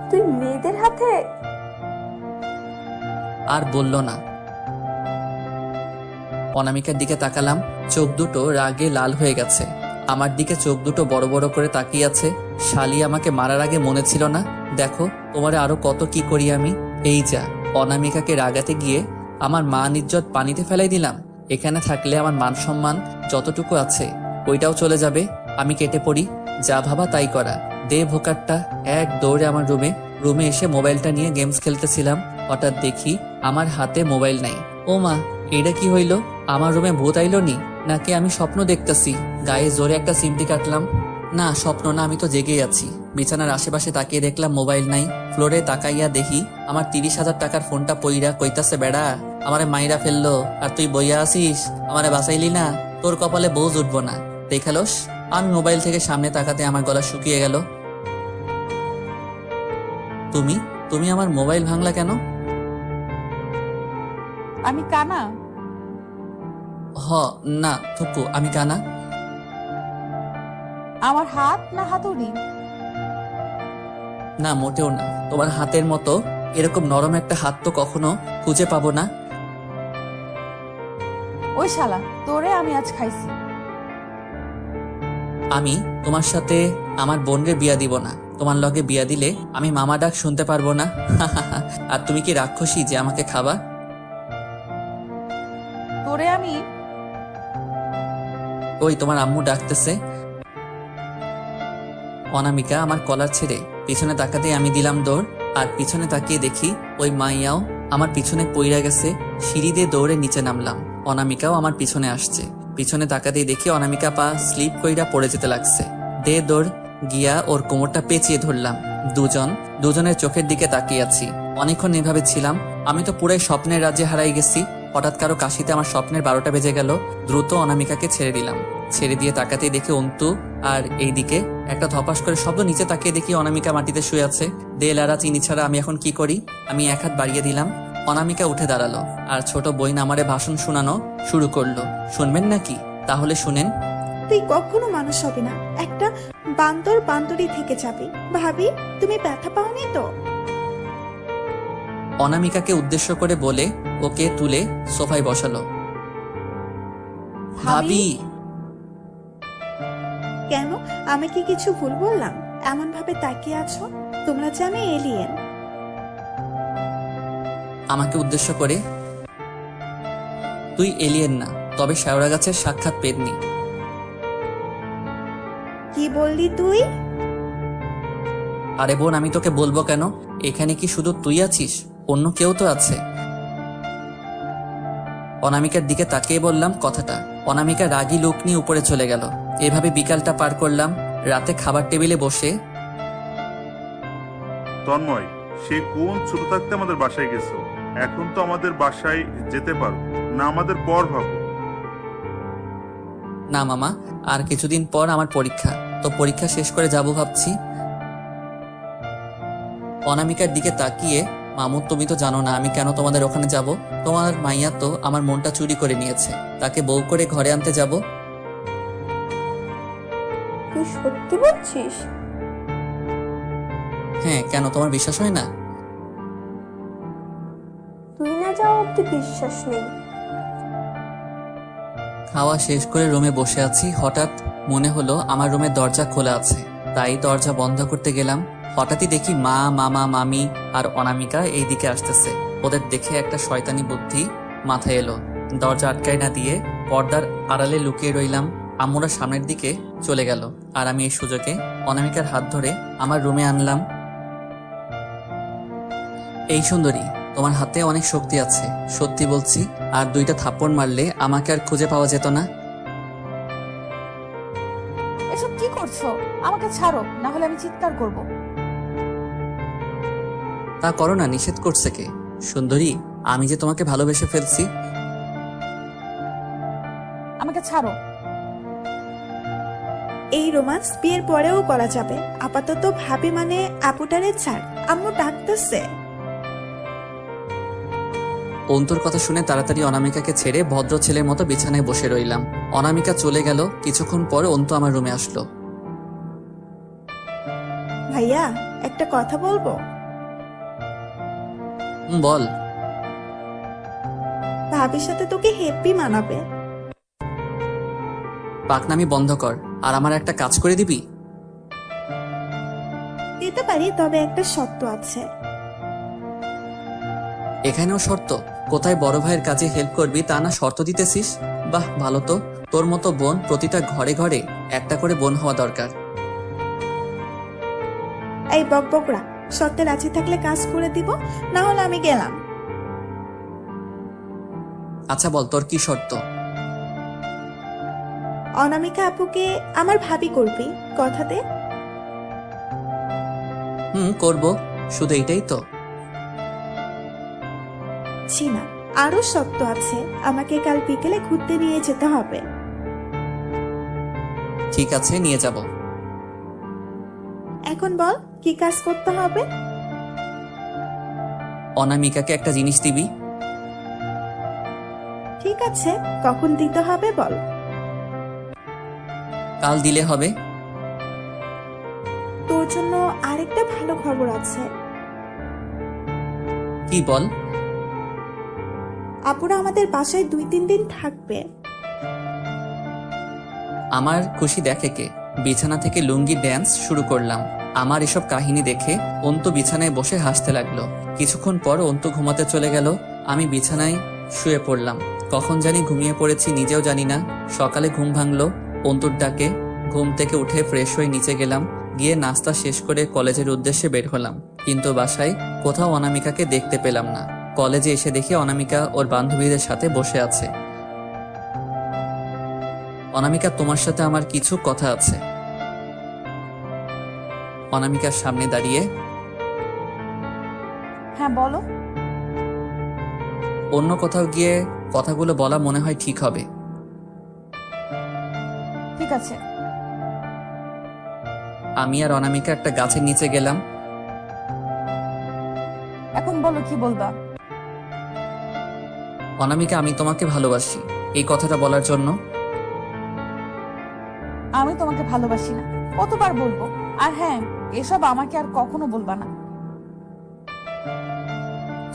তুই মেয়েদের হাতে? আর বলল না। অনামিকার দিকে তাকালাম, চোখ দুটো রাগে লাল হয়ে গেছে। আমার দিকে চোখ দুটো বড় বড় করে তাকিয়ে আছে। শালি আমাকে মারার আগে মনে ছিল না? দেখো তোমারে আরো কত কি করি আমি। এই যা, অনামিকাকে রাগাতে গিয়ে আমার মান ইজ্জত পানিতে ফেলাই দিলাম। এখানে থাকলে আমার মান সম্মান যতটুকু আছে ওইটাও চলে যাবে। আমি কেটে পড়ি, যা ভাবা তাই করা। দে ভোকারটা এক দৌড়ে আমার রুমে এসে মোবাইলটা নিয়ে গেমস খেলতেছিলাম। হঠাৎ দেখি আমার হাতে মোবাইল নাই। ও মা, এটা কি হইল? আমার রুমে ভূত আইলো নি নাকি আমি স্বপ্ন দেখতেছি? গায়ে জোরে একটা সিমটি কাটলাম। না স্বপ্ন না, আমি তো জেগেই আছি। বিছানার আশেপাশে তাকিয়ে দেখলাম মোবাইল নাই। ফ্লোরে তাকাইয়া দেখি আমার 30,000 টাকার ফোনটা পইরা কইতাছে, বেড়া আমারে মাইরা ফেললো আর তুই বইয়া আসিস, আমারে বাঁচাইলি না, তোর কপালে বোঝ উঠবো না, দেখালোস। আমি মোবাইল থেকে সামনে তাকাতে আমার গলা শুকিয়ে গেল। তুমি তুমি আমার মোবাইল ভাঙলা কেন? আমি কানা? হ না থুকু, আমি কানা। আমার হাত না হাতুড়ি? না মোটেও না, তোমার হাতের মতো এরকম নরম একটা হাত তো কখনো খুঁজে পাবো না। ওই শালা, তোরে আমি আজ খাইছি। আমি তোমার সাথে আমার বোনরে বিয়া দিব না। তোমার লগে বিয়া দিলে আমি মামা ডাক শুনতে পারবো না। আর তুমি কি রাক্ষসী যে আমাকে খাবা? তোরে আমি। ওই তোমার আম্মু ডাকতেছে। অনামিকা আমার কলার ছেড়ে পিছনে তাকাতে আমি দিলাম দৌড়। আর পিছনে তাকিয়ে দেখি ওই মাইয়াও আমার পিছনে পইরা গেছে। সিঁড়ি দিয়ে দৌড়ে নিচে নামলাম। অনামিকাও আমার পিছনে আসছে। পিছনে তাকাতেই দেখি অনামিকা পা স্লিপ কইরা পড়ে যেতে লাগছে। দে দৌড় গিয়া ওর কোমরটা পেঁচিয়ে ধরলাম। দুজনের চোখের দিকে তাকিয়ে আছি। অনেকক্ষণ এভাবে ছিলাম। আমি তো পুরাই স্বপ্নের রাজ্যে হারাই গেছি। হঠাৎ কারো কাশিতে আমার স্বপ্নের 12টা বেজে গেল। দ্রুত অনামিকাকে ছেড়ে দিলাম। ছেড়ে দিয়ে তাকাতেই দেখি অন্তু, আর এইদিকে একটা ধপাস করে শব্দ। নিচে তাকিয়ে দেখি অনামিকা মাটিতে শুয়ে আছে। দে লারা চিনি ছাড়া আমি এখন কি করি? আমি এক হাত বাড়িয়ে দিলাম। অনামিকা উঠে দাঁড়ালো আর ছোট বইন আমারে ভাষণ শোনানো শুরু করলো। শুনবেন নাকি? তাহলে শুনেন। তুই কখনো মানুষ হবে না, একটা বান্দরই থেকে যাবি। ভাবি, তুমি ব্যথা পাওনি তো? অনামিকাকে উদ্দেশ্য করে বলে ওকে তুলে সোফায় বসালো। ভাবি। কেন, আমি কি কিছু ভুল বললাম? এমন ভাবে তাকিয়ে আছো, তোমরা যে আমি এলিয়েন। আমাকে উদ্দেশ্য করে, তুই এলিয়েন না, তবে শেওড়া গাছের সাক্ষাৎ পেতনি। কি বললি তুই? আরে বোন, আমি তোকে বলবো কেন? এখানে কি শুধু তুই আছিস? অন্য কেউ তো আছে। অনামিকার দিকে তাকিয়ে বললাম কথাটা। অনামিকা রাগী লোক নিয়ে উপরে চলে গেল। এভাবে বিকালটা পার করলাম। রাতে খাবার টেবিলে বসে, তন্ময়, সে কোন ছোট থাকতে আমাদের বাসায় গেছো? এখন তো আমাদের বাসায় যেতে পারো না, আমাদের পর ভাবো। না মামা, আর কিছুদিন পর আমার পরীক্ষা, তো পরীক্ষা শেষ করে যাব ভাবছি। অনামিকার দিকে তাকিয়ে, মামু তুমি তো জানো না আমি কেন তোমাদের ওখানে যাব। তোমার মাইয়া তো আমার মনটা চুরি করে নিয়েছে, তাকে বউ করে ঘরে আনতে যাব। তুই সত্যি বলছিস? হ্যাঁ, কেন তোমার বিশ্বাস হয় না? তুই না যাওয়া অব্দি বিশ্বাস নেই। খাওয়া শেষ করে রুমে বসে আছি, হঠাৎ মনে হলো আমার রুমের দরজা খোলা আছে, তাই দরজা বন্ধ করতে গেলাম। হঠাৎই দেখি মা, মামা, মামি আর অনামিকা এই দিকে আসতেছে। ওদের দেখে একটা শয়তানি বুদ্ধি মাথায় এলো। দরজা আটকায় না দিয়ে পর্দার আড়ালে লুকিয়ে রইলাম। আম্মুরা সামনের দিকে চলে গেল, আর আমি এই সুযোগে অনামিকার হাত ধরে আমার রুমে আনলাম। এই সুন্দরী, তোমার হাতে অনেক শক্তি আছে, সত্যি বলছি। আর 2টা থাপ্পড় মারলে আমাকে আর খুঁজে পাওয়া যেত না। এসব কি করছো? আমাকে ছাড়ো, না হলে আমি চিৎকার করব। তা করো না, নিষেধ করছে কে? সুন্দরী, আমি যে তোমাকে ভালোবেসে ফেলছি। আমাকে ছাড়ো। এই রোমান্স বিয়ের পরেও করা যাবে, আপাতত ভাবি মানে আপুটারে ছাড়, আম্মু ডাকতেছে। অন্তুর কথা শুনে তাড়াতাড়ি অনামিকাকে ছেড়ে ভদ্র ছেলের মতো বিছানায় বসে রইলাম। অনামিকা চলে গেল। কিছুক্ষণ পর অন্তু আমার রুমে আসলো। ভাইয়া, একটা কথা বলবো? বল। ভাবির সাথে তোকে হেপি মানাবে। পাকনামি বন্ধ কর, আর আমার একটা কাজ করে দিবি। দিতে পারি, তবে একটা শর্ত আছে। এখানেও শর্ত? কোথায় বড় ভাইয়ের কাজে হেল্প করবি তা না শর্ত দিতেছিস? বাহ, ভালো তো। তোর মতো বোন প্রতিটা ঘরে ঘরে একটা করে বোন হওয়া দরকার। এই বকবকরা, শর্তে রাজি থাকলে কাজ করে দিব, না হলে আমি গেলাম। আচ্ছা বল, তোর কি শর্ত? অনামিকা আপুকে আমার ভাবি করবি, কথা দে। করব, শুধু এইটাই তো? ছি না, আরো শর্ত আছে। আমাকে কাল বিকেলে ঘুরতে নিয়ে যেতে হবে। ঠিক আছে, নিয়ে যাব। এখন বল, কি কাজ করতে হবে? অনামিকাকে একটা জিনিস দিবি। ঠিক আছে, কখন দিতে হবে বল। কাল দিলে হবে। তোর জন্য আরেকটা ভালো খবর আছে। কি বল? আপুরা আমাদের বাসায় 2-3 দিন থাকবে। আমার খুশি দেখে কে? বিছানা থেকে লুঙ্গি ড্যান্স শুরু করলাম। আমার এসব কাহিনী দেখে অন্তু বিছানায় বসে হাসতে লাগলো। কিছুক্ষণ পর অন্তু ঘুমাতে চলে গেল। আমি বিছানায় শুয়ে পড়লাম। কখন জানি ঘুমিয়ে পড়েছি নিজেও জানি না। সকালে ঘুম ভাঙলো অন্তুর ডাকে। ঘুম থেকে উঠে ফ্রেশ হয়ে নিচে গেলাম। গিয়ে নাস্তা শেষ করে কলেজের উদ্দেশ্যে বের হলাম, কিন্তু বাসায় কোথাও অনামিকাকে দেখতে পেলাম না। কলেজে এসে দেখি অনামিকা ওর বান্ধবীদের সাথে বসে আছে। অনামিকা, তোমার সাথে আমার কিছু কথা আছে। অনামিকার সামনে দাঁড়িয়ে, হ্যাঁ বলো। অন্য কোথাও গিয়ে কথাগুলো বলা মনে হয় ঠিক হবে। ঠিক আছে। আমি আর অনামিকা একটা গাছের নিচে গেলাম। এখন বলো, কি বলবা? অনামিকা, আমি তোমাকে ভালোবাসি। এই কথাটা বলার জন্য। আমি তোমাকে ভালোবাসি না, কতবার বলবো? আর হ্যাঁ, এসব আমাকে আর কখনো বলবা না।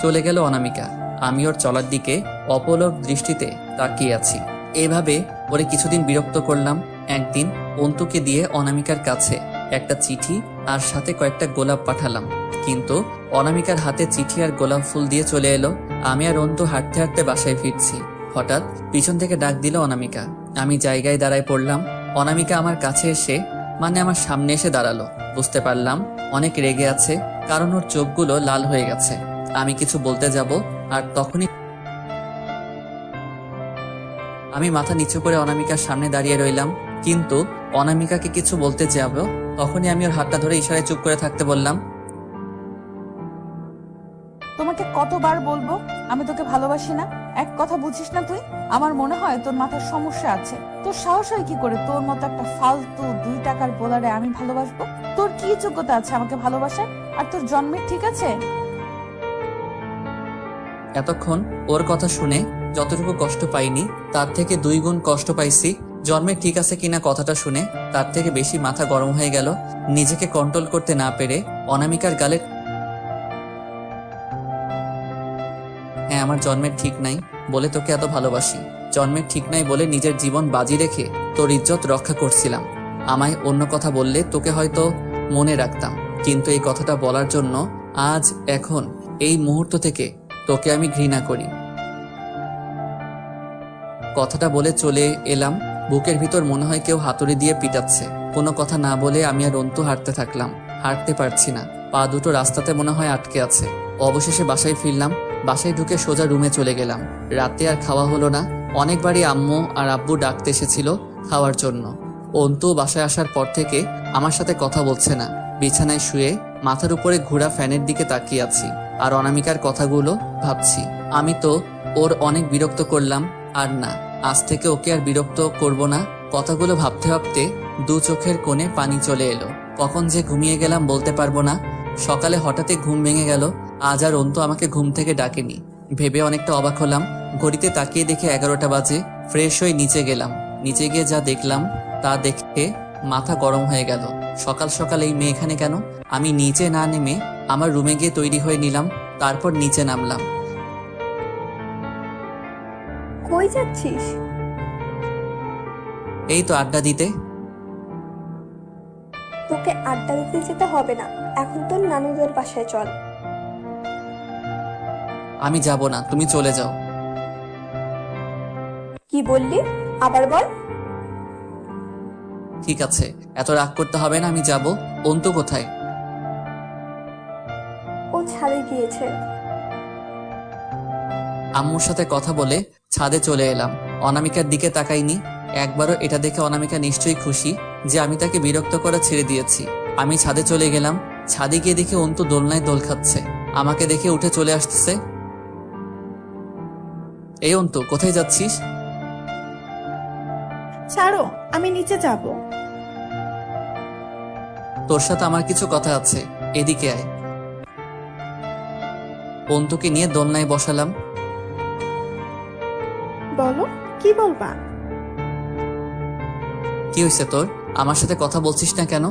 চলে গেল অনামিকা। আমি ওর চলার দিকে অপলক দৃষ্টিতে তাকিয়ে আছি। এভাবে ওরে কিছুদিন বিরক্ত করলাম। একদিন অন্তুকে দিয়ে অনামিকার কাছে একটা চিঠি আর সাথে কয়েকটা গোলাপ পাঠালাম, কিন্তু অনামিকার হাতে চিঠি আর গোলাপ ফুল দিয়ে চলে এলো। আমি আর অন্তু হাঁটতে হাঁটতে বাসায় ফিরছি। হঠাৎ পিছন থেকে ডাক দিল অনামিকা। আমি জায়গায় দাঁড়ায় পড়লাম। অনামিকা আমার কাছে এসে, মানে আমার সামনে এসে দাঁড়ালো। বুঝতে পারলাম অনেক রেগে আছে, কারণ ওর চোখগুলো লাল হয়ে গেছে। আমি কিছু বলতে যাব, আর তখনই আমি মাথা নিচু করে অনামিকার সামনে দাঁড়িয়ে রইলাম। কিন্তু অনামিকাকে কিছু বলতে যাব, তখনই আমি ওর হাতটা ধরে ইশারায় চুপ করে থাকতে বললাম। তোমাকে কতবার বলবো আমি তোকে ভালোবাসি না? এক কথা বুঝিস না তুই? আমার মনে হয় তোর মাথার সমস্যা আছে। তোর সাহস হয় কি করে তোর মতো একটা ফালতু 2 টাকার বোলারে আমি ভালোবাসবো? তোর কি যোগ্যতা আছে আমাকে ভালোবাসার? আর তোর জন্মের ঠিক আছে? এতক্ষণ ওর কথা শুনে যতটুকু কষ্ট পাইনি, তার থেকে 2 গুণ কষ্ট পাইছি জন্মে ঠিক আছে কিনা কথাটা শুনে তার থেকে বেশি মাথা গরম হয়ে গেল। নিজেকে কন্ট্রোল করতে না পেরে অনামিকার গালে, হ্যাঁ আমার জন্মের ঠিক নাই বলে তোকে এত ভালোবাসি, জন্মের ঠিক নাই বলে নিজের জীবন বাজি রেখে তোর ইজ্জত রক্ষা করছিলাম। আমায় অন্য কথা বললে তোকে হয়তো মনে রাখতাম, কিন্তু এই কথাটা বলার জন্য আজ এখন এই মুহূর্ত থেকে তোকে আমি ঘৃণা করি। কথাটা বলে চলে এলাম। বুকের ভিতর মনে হয় কেউ হাতুড়ি দিয়ে পিটাচ্ছে। কোনো কথা না বলে আমি আর অন্তু হাঁটতে থাকলাম। হাঁটতে পারছি না, পা দুটো রাস্তাতে মনে হয় আটকে আছে। অবশেষে বাসায় ফিরলাম। বাসায় ঢুকে সোজা রুমে চলে গেলাম। রাতে আর খাওয়া হলো না। অনেকবারই আম্মু আর আব্বু ডাকতে এসেছিল খাওয়ার জন্য। অন্তু বাসায় আসার পর থেকে আমার সাথে কথা বলছে না। বিছানায় শুয়ে মাথার উপরে ঘোরা ফ্যানের দিকে তাকিয়ে আছি আর অনামিকার কথাগুলো ভাবছি। আমি তো ওর অনেক বিরক্ত করলাম, আর না, আজ থেকে ওকে আর বিরক্ত করব না। কথাগুলো ভাবতে ভাবতে দু চোখের কোণে পানি চলে এলো। কখন যে ঘুমিয়ে গেলাম বলতে পারবো না। সকালে হঠাৎই ঘুম ভেঙে গেল। আজ আর অন্তু আমাকে ঘুম থেকে ডাকেনি ভেবে অনেকটা অবাক হলাম। ঘড়িতে তাকিয়ে দেখে 11টা বাজে। ফ্রেশ হয়ে নিচে গেলাম। নিচে গিয়ে যা দেখলাম তা দেখে মাথা গরম হয়ে গেল। সকাল সকাল এই মেয়ে এখানে কেন? আমি নিচে না নেমে আমার রুমে গিয়ে তৈরি হয়ে নিলাম। তারপর নিচে নামলাম। কই যাচ্ছিস? এই তো আড্ডা দিতে। তোকে আড্ডা দিতে যেতে হবে না, এখন তোর নানুদের বাসায় চল। আমি যাব না, তুমি চলে যাও। কি বললি? আবার বল। ঠিক আছে, এত রাগ করতে হবে না, আমি যাব। অন্তু কোথায়? ও ছাদে গিয়েছে। আম্মুর সাথে কথা বলে ছাদে চলে এলাম। অনামিকার দিকে তাকাইনি একবারও। এটা দেখে অনামিকা নিশ্চয়ই খুশি যে আমি তাকে বিরক্ত করা ছেড়ে দিয়েছি। আমি ছাদে চলে গেলাম। ছাদে গিয়ে দেখে অন্তু দোলনায় দোল খাচ্ছে। আমাকে দেখে উঠে চলে আসতেছে। এই অন্তু, কোথায় যাচ্ছিস? ছাড়ো, আমি নিচে যাব। তোর সাথে আমার কিছু কথা আছে, এদিকে আয়। অন্তুকে নিয়ে দোলনায় বসালাম। বলো, কি বলবা? কি হয়েছে তোর? আমার সাথে কথা বলছিস না কেন?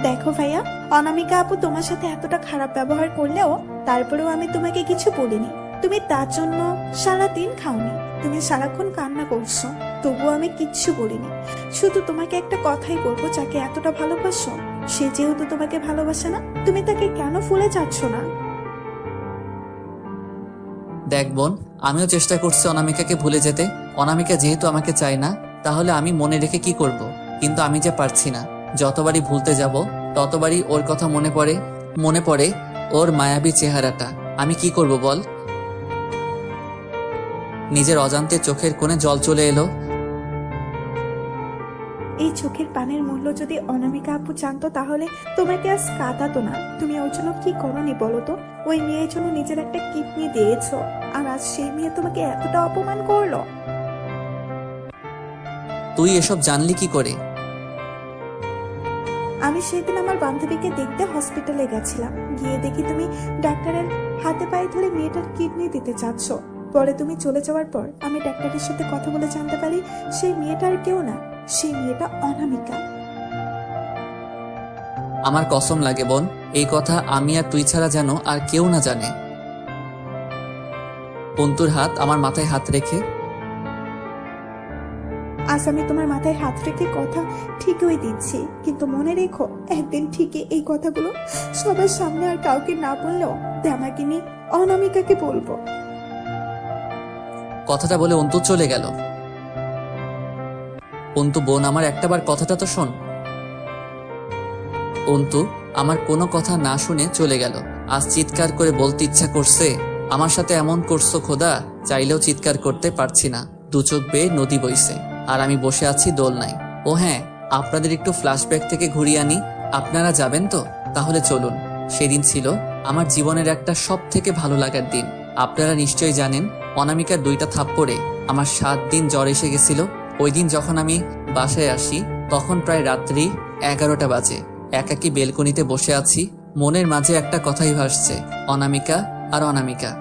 দেখো ভাইয়া, অনামিকা আপু তোমার সাথে এতটা খারাপ ব্যবহার করলেও তারপরেও আমি তোমাকে কিছু বলিনি। তুমি তার জন্য সারাদিন খাওনি, তুমি সারাক্ষণ কান্না করছো, তবুও আমি কিচ্ছু বলিনি। শুধু তোমাকে একটা কথাই বলবো, যাকে এতটা ভালোবাসো সে যেহেতু তোমাকে ভালোবাসে না, তুমি তাকে কেন ভুলে যাচ্ছ না? দেখ বোন, আমিও চেষ্টা করছি অনামিকাকে ভুলে যেতে। অনামিকা যেহেতু আমাকে চায় না, তাহলে আমি মনে রেখে কি করব? কিন্তু আমি যে পারছি না। যতবারই ভুলতে যাব ততবারই ওর কথা মনে পড়ে ওর মায়াবী চেহারাটা। আমি কি করব বল? নিজের অজান্তে চোখের কোণে জল চলে এলো। এই চোখের পানের মূল্য যদি অনামিকা আপু জানতো তাহলে তোমাকে আজ কাঁদাতো না। তুমি ওর জন্য কি করনি বলো তো? ওই মেয়ের জন্য নিজের একটা কিডনি দিয়েছো, আর আজ সেই মেয়ে তোমাকে এতটা অপমান করলো। তুই এসব জানলি কি করে? আমি সেদিন আমার বান্ধবীকে দেখতে হসপিটালে গেছিলাম, গিয়ে দেখি তুমি ডাক্তারের হাতে পায়ে ধরে মেয়েটার কিডনি দিতে চাচ্ছ। পরে তুমি চলে যাওয়ার পর আমি ডাক্তারের সাথে কথা বলে জানতে পারি সেই মেয়েটা আর কেউ না, সেই মেয়েটা অনামিকা। আমার কসম লাগে বোন, এই কথা আমি আর তুই ছাড়া যেন আর কেউ না জানে। অন্তুর হাত আমার মাথায় হাত রেখে, আজ আমি তোমার মাথায় হাত রেখে কথা ঠিকই দিচ্ছি, কিন্তু মনে রেখো একদিন ঠিকই এই কথাগুলো সবার সামনে আর কাউকে না বললেও আমাকে নিয়ে অনামিকাকে বলবো। কথাটা বলে অন্তু চলে গেল। অন্তু বোন, আমার একটাবার কথাটা তো শোন। অন্তু আমার কোনো কথা না শুনে চলে গেল। আজ চিৎকার করে বলতে ইচ্ছা করছে, আমার সাথে এমন করছো খোদা, চাইলেও চিৎকার করতে পারছি না। দু চোখ বেয়ে নদী বইছে আর আমি বসে আছি দোলনায়। ও হ্যাঁ, আপনাদের একটু ফ্ল্যাশব্যাক থেকে ঘুরিয়ে আনি। আপনারা যাবেন তো? তাহলে চলুন। সেদিন ছিল আমার জীবনের একটা সব থেকে ভালো লাগার দিন। আপনারা নিশ্চয়ই জানেন, অনামিকার 2টা থাপ্পড়ে আমার 7 দিন জ্বর এসে গেছিল। ওই দিন যখন আমি বাসায় আসি তখন প্রায় রাত্রি 11টা বাজে। একাকী বেলকনিতে বসে আছি, মনের মাঝে একটা কথাই ভাসছে, অনামিকা আর অনামিকা।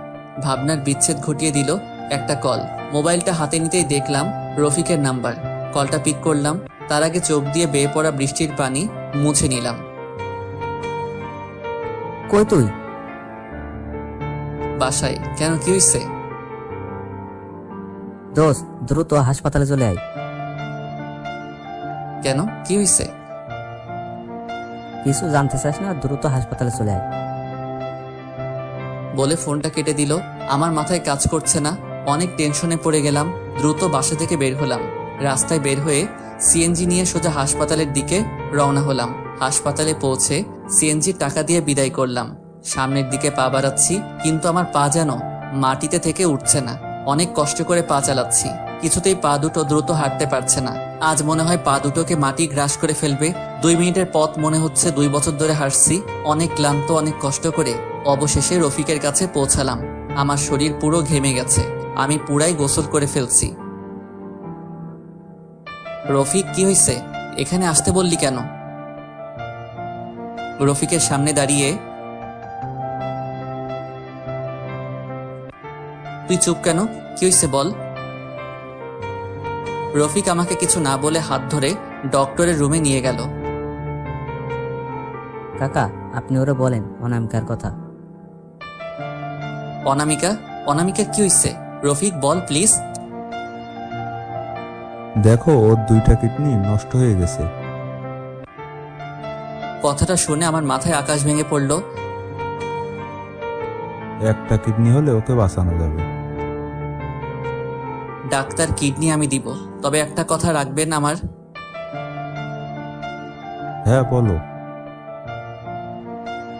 ভাবনার বিচ্ছেদ ঘটিয়ে দিল একটা কল। মোবাইলটা হাতে নিতেই দেখলাম রফিকের নাম্বার। কলটা পিক করলাম। তার আগে চোখ দিয়ে বেয়ে পড়া বৃষ্টির পানি মুছে নিলাম। কই তুই? বাসায়। কেন, কি হয়েছে? দোস্ত, দ্রুত হাসপাতালে চলে আয়। কেন, কি হয়েছে? কিছু জানতে চাস না? দ্রুত হাসপাতালে চলে আয়। বলে ফোনটা কেটে দিল। আমার মাথায় কাজ করছে না, অনেক টেনশনে পড়ে গেলাম। দ্রুত বাসা থেকে বের হলাম। রাস্তায় বের হয়ে সিএনজি নিয়ে সোজা হাসপাতালের দিকে রওনা হলাম। হাসপাতালে পৌঁছে সিএনজির টাকা দিয়ে বিদায় করলাম। সামনের দিকে পা বাড়াচ্ছি, কিন্তু আমার পা যেন মাটিতে থেকে উঠছে না। অনেক কষ্ট করে পা চালাচ্ছি, কিছুতেই পা দুটো দ্রুত হাঁটতে পারছে না। আজ মনে হয় পা দুটোকে মাটি গ্রাস করে ফেলবে। 2 মিনিটের পথ মনে হচ্ছে 2 বছর ধরে হাঁটছি। অনেক ক্লান্ত, অনেক কষ্ট করে অবশেষে রফিকের কাছে পৌঁছালাম। আমার শরীর পুরো ঘেমে গেছে, আমি পুরাই গোসল করে ফেলছি। রফিক, কি হয়েছে? এখানে আসতে বললি কেন? রফিকের সামনে দাঁড়িয়ে, তুই চুপ কেন? কি হয়েছে বল। রফিক আমাকে কিছু না বলে হাত ধরে ডক্টরের রুমে নিয়ে গেল। কাকা, আপনি ওরা বলেন অনামিকার কথা। অনামিকা? অনামিকা কি হয়েছে? রফিক, বল প্লিজ। দেখো, ওর 2টা কিডনি নষ্ট হয়ে গেছে। কথাটা শুনে আমার মাথায় আকাশ ভেঙে পড়ল। একটা কিডনি হলে ওকে বাঁচানো যাবে। ডাক্তার, কিডনি আমি দিব, তবে একটা কথা রাখবেন আমার। হ্যাঁ, বলো।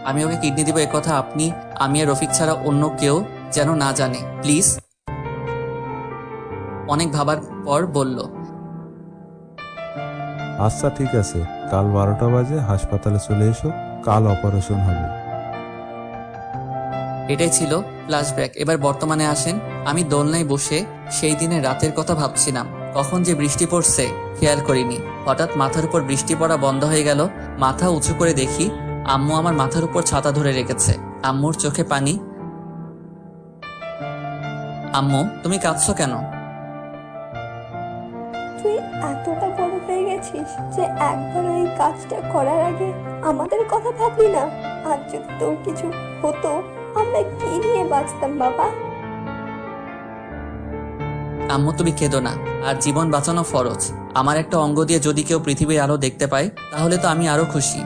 আমি ওকে কিডনি দিব, কথা আপনি, আমি আর রফিক ছাড়া অন্য কেউ যেন না জানে, প্লিজ। অনেক ভাবার পর বলল, আচ্ছা ঠিক আছে, কাল 12টা বাজে হাসপাতালে চলে এসো, কাল অপারেশন হবে। এটাই ছিল ফ্ল্যাশব্যাক। এবার বর্তমানে আসেন। আমি দোলনায় বসে সেই দিনের রাতের কথা ভাবছিলাম। কখন যে বৃষ্টি পড়ছে খেয়াল করিনি। হঠাৎ মাথার উপর বৃষ্টি পড়া বন্ধ হয়ে গেল। মাথা উঁচু করে দেখি আম্মু আমার মাথার উপর ছাতা ধরে রেখেছে। আম্মুর চোখে পানি। আম্মু, তুমি কাঁদছো কেন? তুই এতটা বড় হয়ে গেছিস যে একবার এই কাজটা করার আগে আমাদের কথা ভাবলি না। আর যদি তোর কিছু হতো, আমরা কি নিয়ে বাঁচতাম বাবা? আম্মু, তুমি কেঁদো না। আর জীবন বাঁচানো ফরজ। আমার একটা অঙ্গ দিয়ে যদি কেউ পৃথিবীর আলো দেখতে পায়, তাহলে তো আমি আরো খুশি।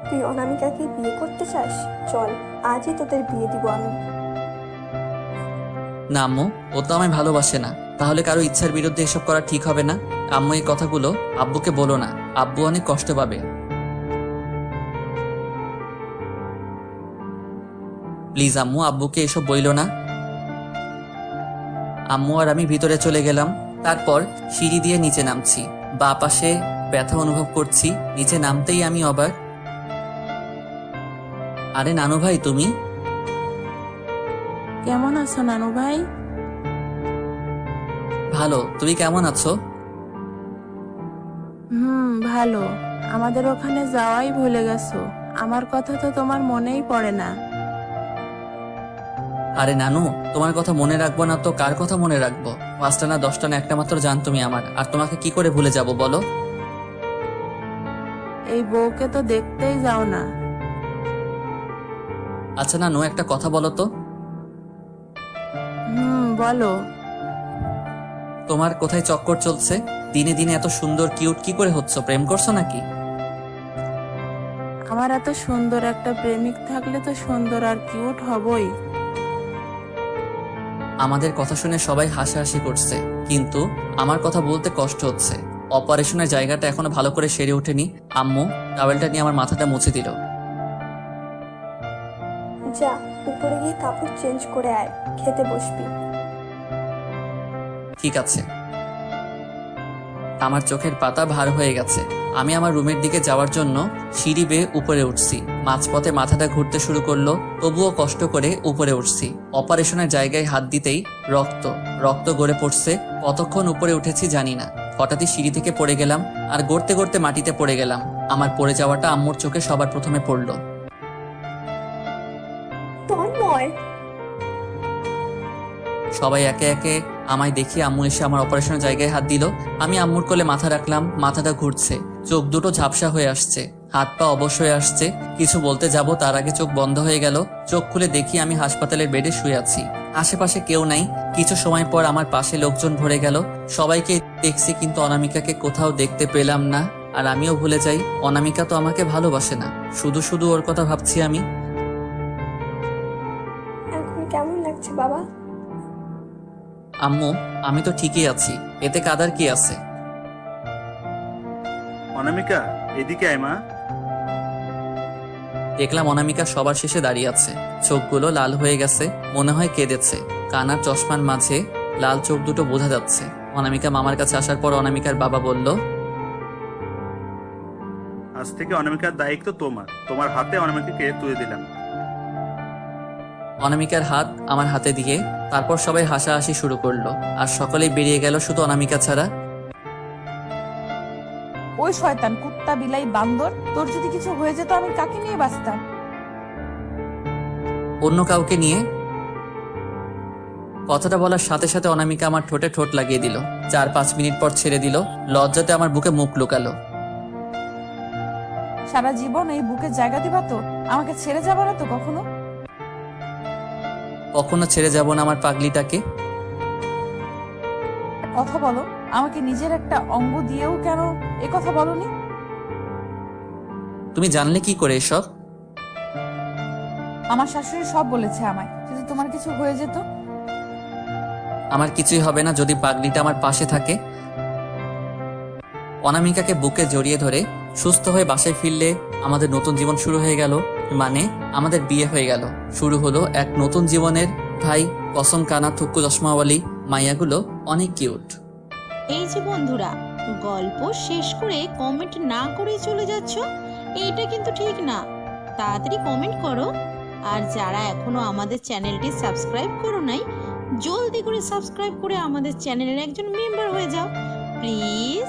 তুই অনামিকাকে বিয়ে করতে চাস? চল, আজই তোদের বিয়ে দিব আমি। না আম্মু, ও তো আমায় ভালোবাসে না। তাহলে কারো ইচ্ছার বিরুদ্ধে এসব করা ঠিক হবে না। আম্মু, এই কথাগুলো আব্বুকে বলো না, আব্বু অনেক কষ্ট পাবে। প্লিজ আম্মু, আব্বুকে এসব বইলো না। আম্মু আর আমি ভিতরে চলে গেলাম। তারপর সিঁড়ি দিয়ে নিচে নামছি। বাঁ পাশে ব্যথা অনুভব করছি। নিচে নামতেই আমি অবাক। আরে নানু ভাই, তুমি? কেমন আছো নানু ভাই? ভালো, তুমি কেমন আছো? ভালো। আমাদের ওখানে যাওয়াই ভুলে গেছো। আমার কথা তো তোমার মনেই পড়ে না। আরে নানু, তোমার কথা মনে রাখবো না তো কার কথা মনে রাখবো? 5টা না 10টা না, একটা মাত্র জান তুমি আমার। আর তোমাকে কি করে ভুলে যাব বলো? এই বউকে তো দেখতেই যাও না। আচ্ছা নানু, একটা কথা বলো তো। বলো। তোমার কোথায় চক্কর চলছে? দিনে দিনে এত সুন্দর কিউট কি করে হচ্ছ? প্রেম করছো নাকি? আমার এত সুন্দর একটা প্রেমিক থাকলে তো সুন্দর আর কিউট হবই। আমাদের কথা শুনে সবাই হাসাহাসি করছে, কিন্তু আমার কথা বলতে কষ্ট হচ্ছে। অপারেশনের জায়গাটা এখনো ভালো করে সেরে ওঠেনি। আম্মু টাওয়েলটা নিয়ে আমার মাথাটা মুছে দিল। যা, উপরে গিয়ে কাপড় চেঞ্জ করে আয়, খেতে বসবি। ঠিক আছে। আমার চোখের পাতা ভার হয়ে গেছে। আমি আমার রুমের দিকে যাওয়ার জন্য সিঁড়ি বেয়ে উপরে উঠছি। মাঝপথে মাথাটা ঘুরতে শুরু করলো, তবুও কষ্ট করে উপরে উঠছি। অপারেশনের জায়গায় হাত দিতেই রক্ত রক্ত গড়ে পড়ছে। কতক্ষণ উপরে উঠেছি জানি না। হঠাৎই সিঁড়ি থেকে পড়ে গেলাম, আর গড়তে গড়তে মাটিতে পড়ে গেলাম। আমার পড়ে যাওয়াটা আম্মুর চোখে সবার প্রথমে পড়লো। তন্ময়, সবাই একে একে আমায় দেখে আম্মু এসে আমার অপারেশনের জায়গায় হাত দিল। আমি আম্মুর কোলে মাথা রাখলাম, মাথাটা ঘুরছে, চোখ দুটো ঝাপসা হয়ে আসছে, হাত পা অবশ হয়ে আসছে। কিছু বলতে যাব তার আগে চোখ বন্ধ হয়ে গেল। চোখ খুলে দেখি আমি হাসপাতালের বেডে শুয়ে আছি, আশেপাশে কেউ নাই। কিছু সময় পর আমার পাশে লোকজন ভরে গেল, সবাইকে দেখছি কিন্তু অনামিকাকে কোথাও দেখতে পেলাম না। আর আমিও ভুলে যাই অনামিকা তো আমাকে ভালোবাসে না, শুধু শুধু ওর কথা ভাবছি আমি। এখন কেমন লাগছে বাবা? আম্মু, আমি তো ঠিকই আছি, এতে কাদার কি আছে? অনামিকা, এদিকে আয় মা। দেখলাম অনামিকা সবার শেষে দাঁড়িয়ে আছে, চোখগুলো লাল হয়ে গেছে, মনে হয় কেঁদেছে। কানার চশমার মাঝে লাল চোখ দুটো বোঝা যাচ্ছে। অনামিকা মামার কাছে আসার পর অনামিকার বাবা বলল, আজ থেকে অনামিকার দায়িত্ব তোমার হাতে অনামিকাকে তুলে দিলাম। অনামিকার হাত আমার হাতে দিয়ে তারপর সবাই হাসাহাসি শুরু করলো, আর সকলেই বেরিয়ে গেল শুধু অনামিকা ছাড়া। ওই শয়তান কুত্তা বিলাই বান্দর, তোর যদি কিছু হয়ে যেত আমি কাকে নিয়ে বাঁচতাম? অন্য কাউকে নিয়ে। কথাটা বলার সাথে সাথে অনামিকা আমার ঠোঁটে ঠোঁট লাগিয়ে দিল। 4-5 মিনিট পর ছেড়ে দিল। লজ্জাতে আমার বুকে মুখ লুকালো। সারা জীবন এই বুকে জায়গা দিবা তো? আমাকে ছেড়ে যাবে না তো কখনো? কখনো ছেড়ে যাব না আমার পাগলিটাকে। কথা বলো, আমাকে নিজের একটা অঙ্গ দিয়েও কেন এ কথা বলনি? তুমি জানলে কি করে এসব? আমার শাশুড়ি সব বলেছে আমায়, যদি তোমার কিছু হয়ে যেত। আমার কিছুই হবে না যদি পাগলিটা আমার পাশে থাকে। অনামিকাকে বুকে জড়িয়ে ধরে সুস্থ হয়ে বাসায় ফিরলে আমাদের নতুন জীবন শুরু হয়ে গেল, মানে আমাদের বিয়ে হয়ে গেল। শুরু হলো এক নতুন জীবনের। ভাই, কসম কানা, থুক্কু চশমাওয়ালি মাইয়াগুলো অনেক কিউট। এই যে বন্ধুরা, গল্প শেষ করে কমেন্ট না করেই চলে যাচ্ছ, এইটা কিন্তু ঠিক না। তাড়াতাড়ি কমেন্ট করো। আর যারা এখনো আমাদের চ্যানেলটি সাবস্ক্রাইব করো নাই, জলদি করে সাবস্ক্রাইব করে আমাদের চ্যানেলের একজন মেম্বার হয়ে যাও প্লিজ।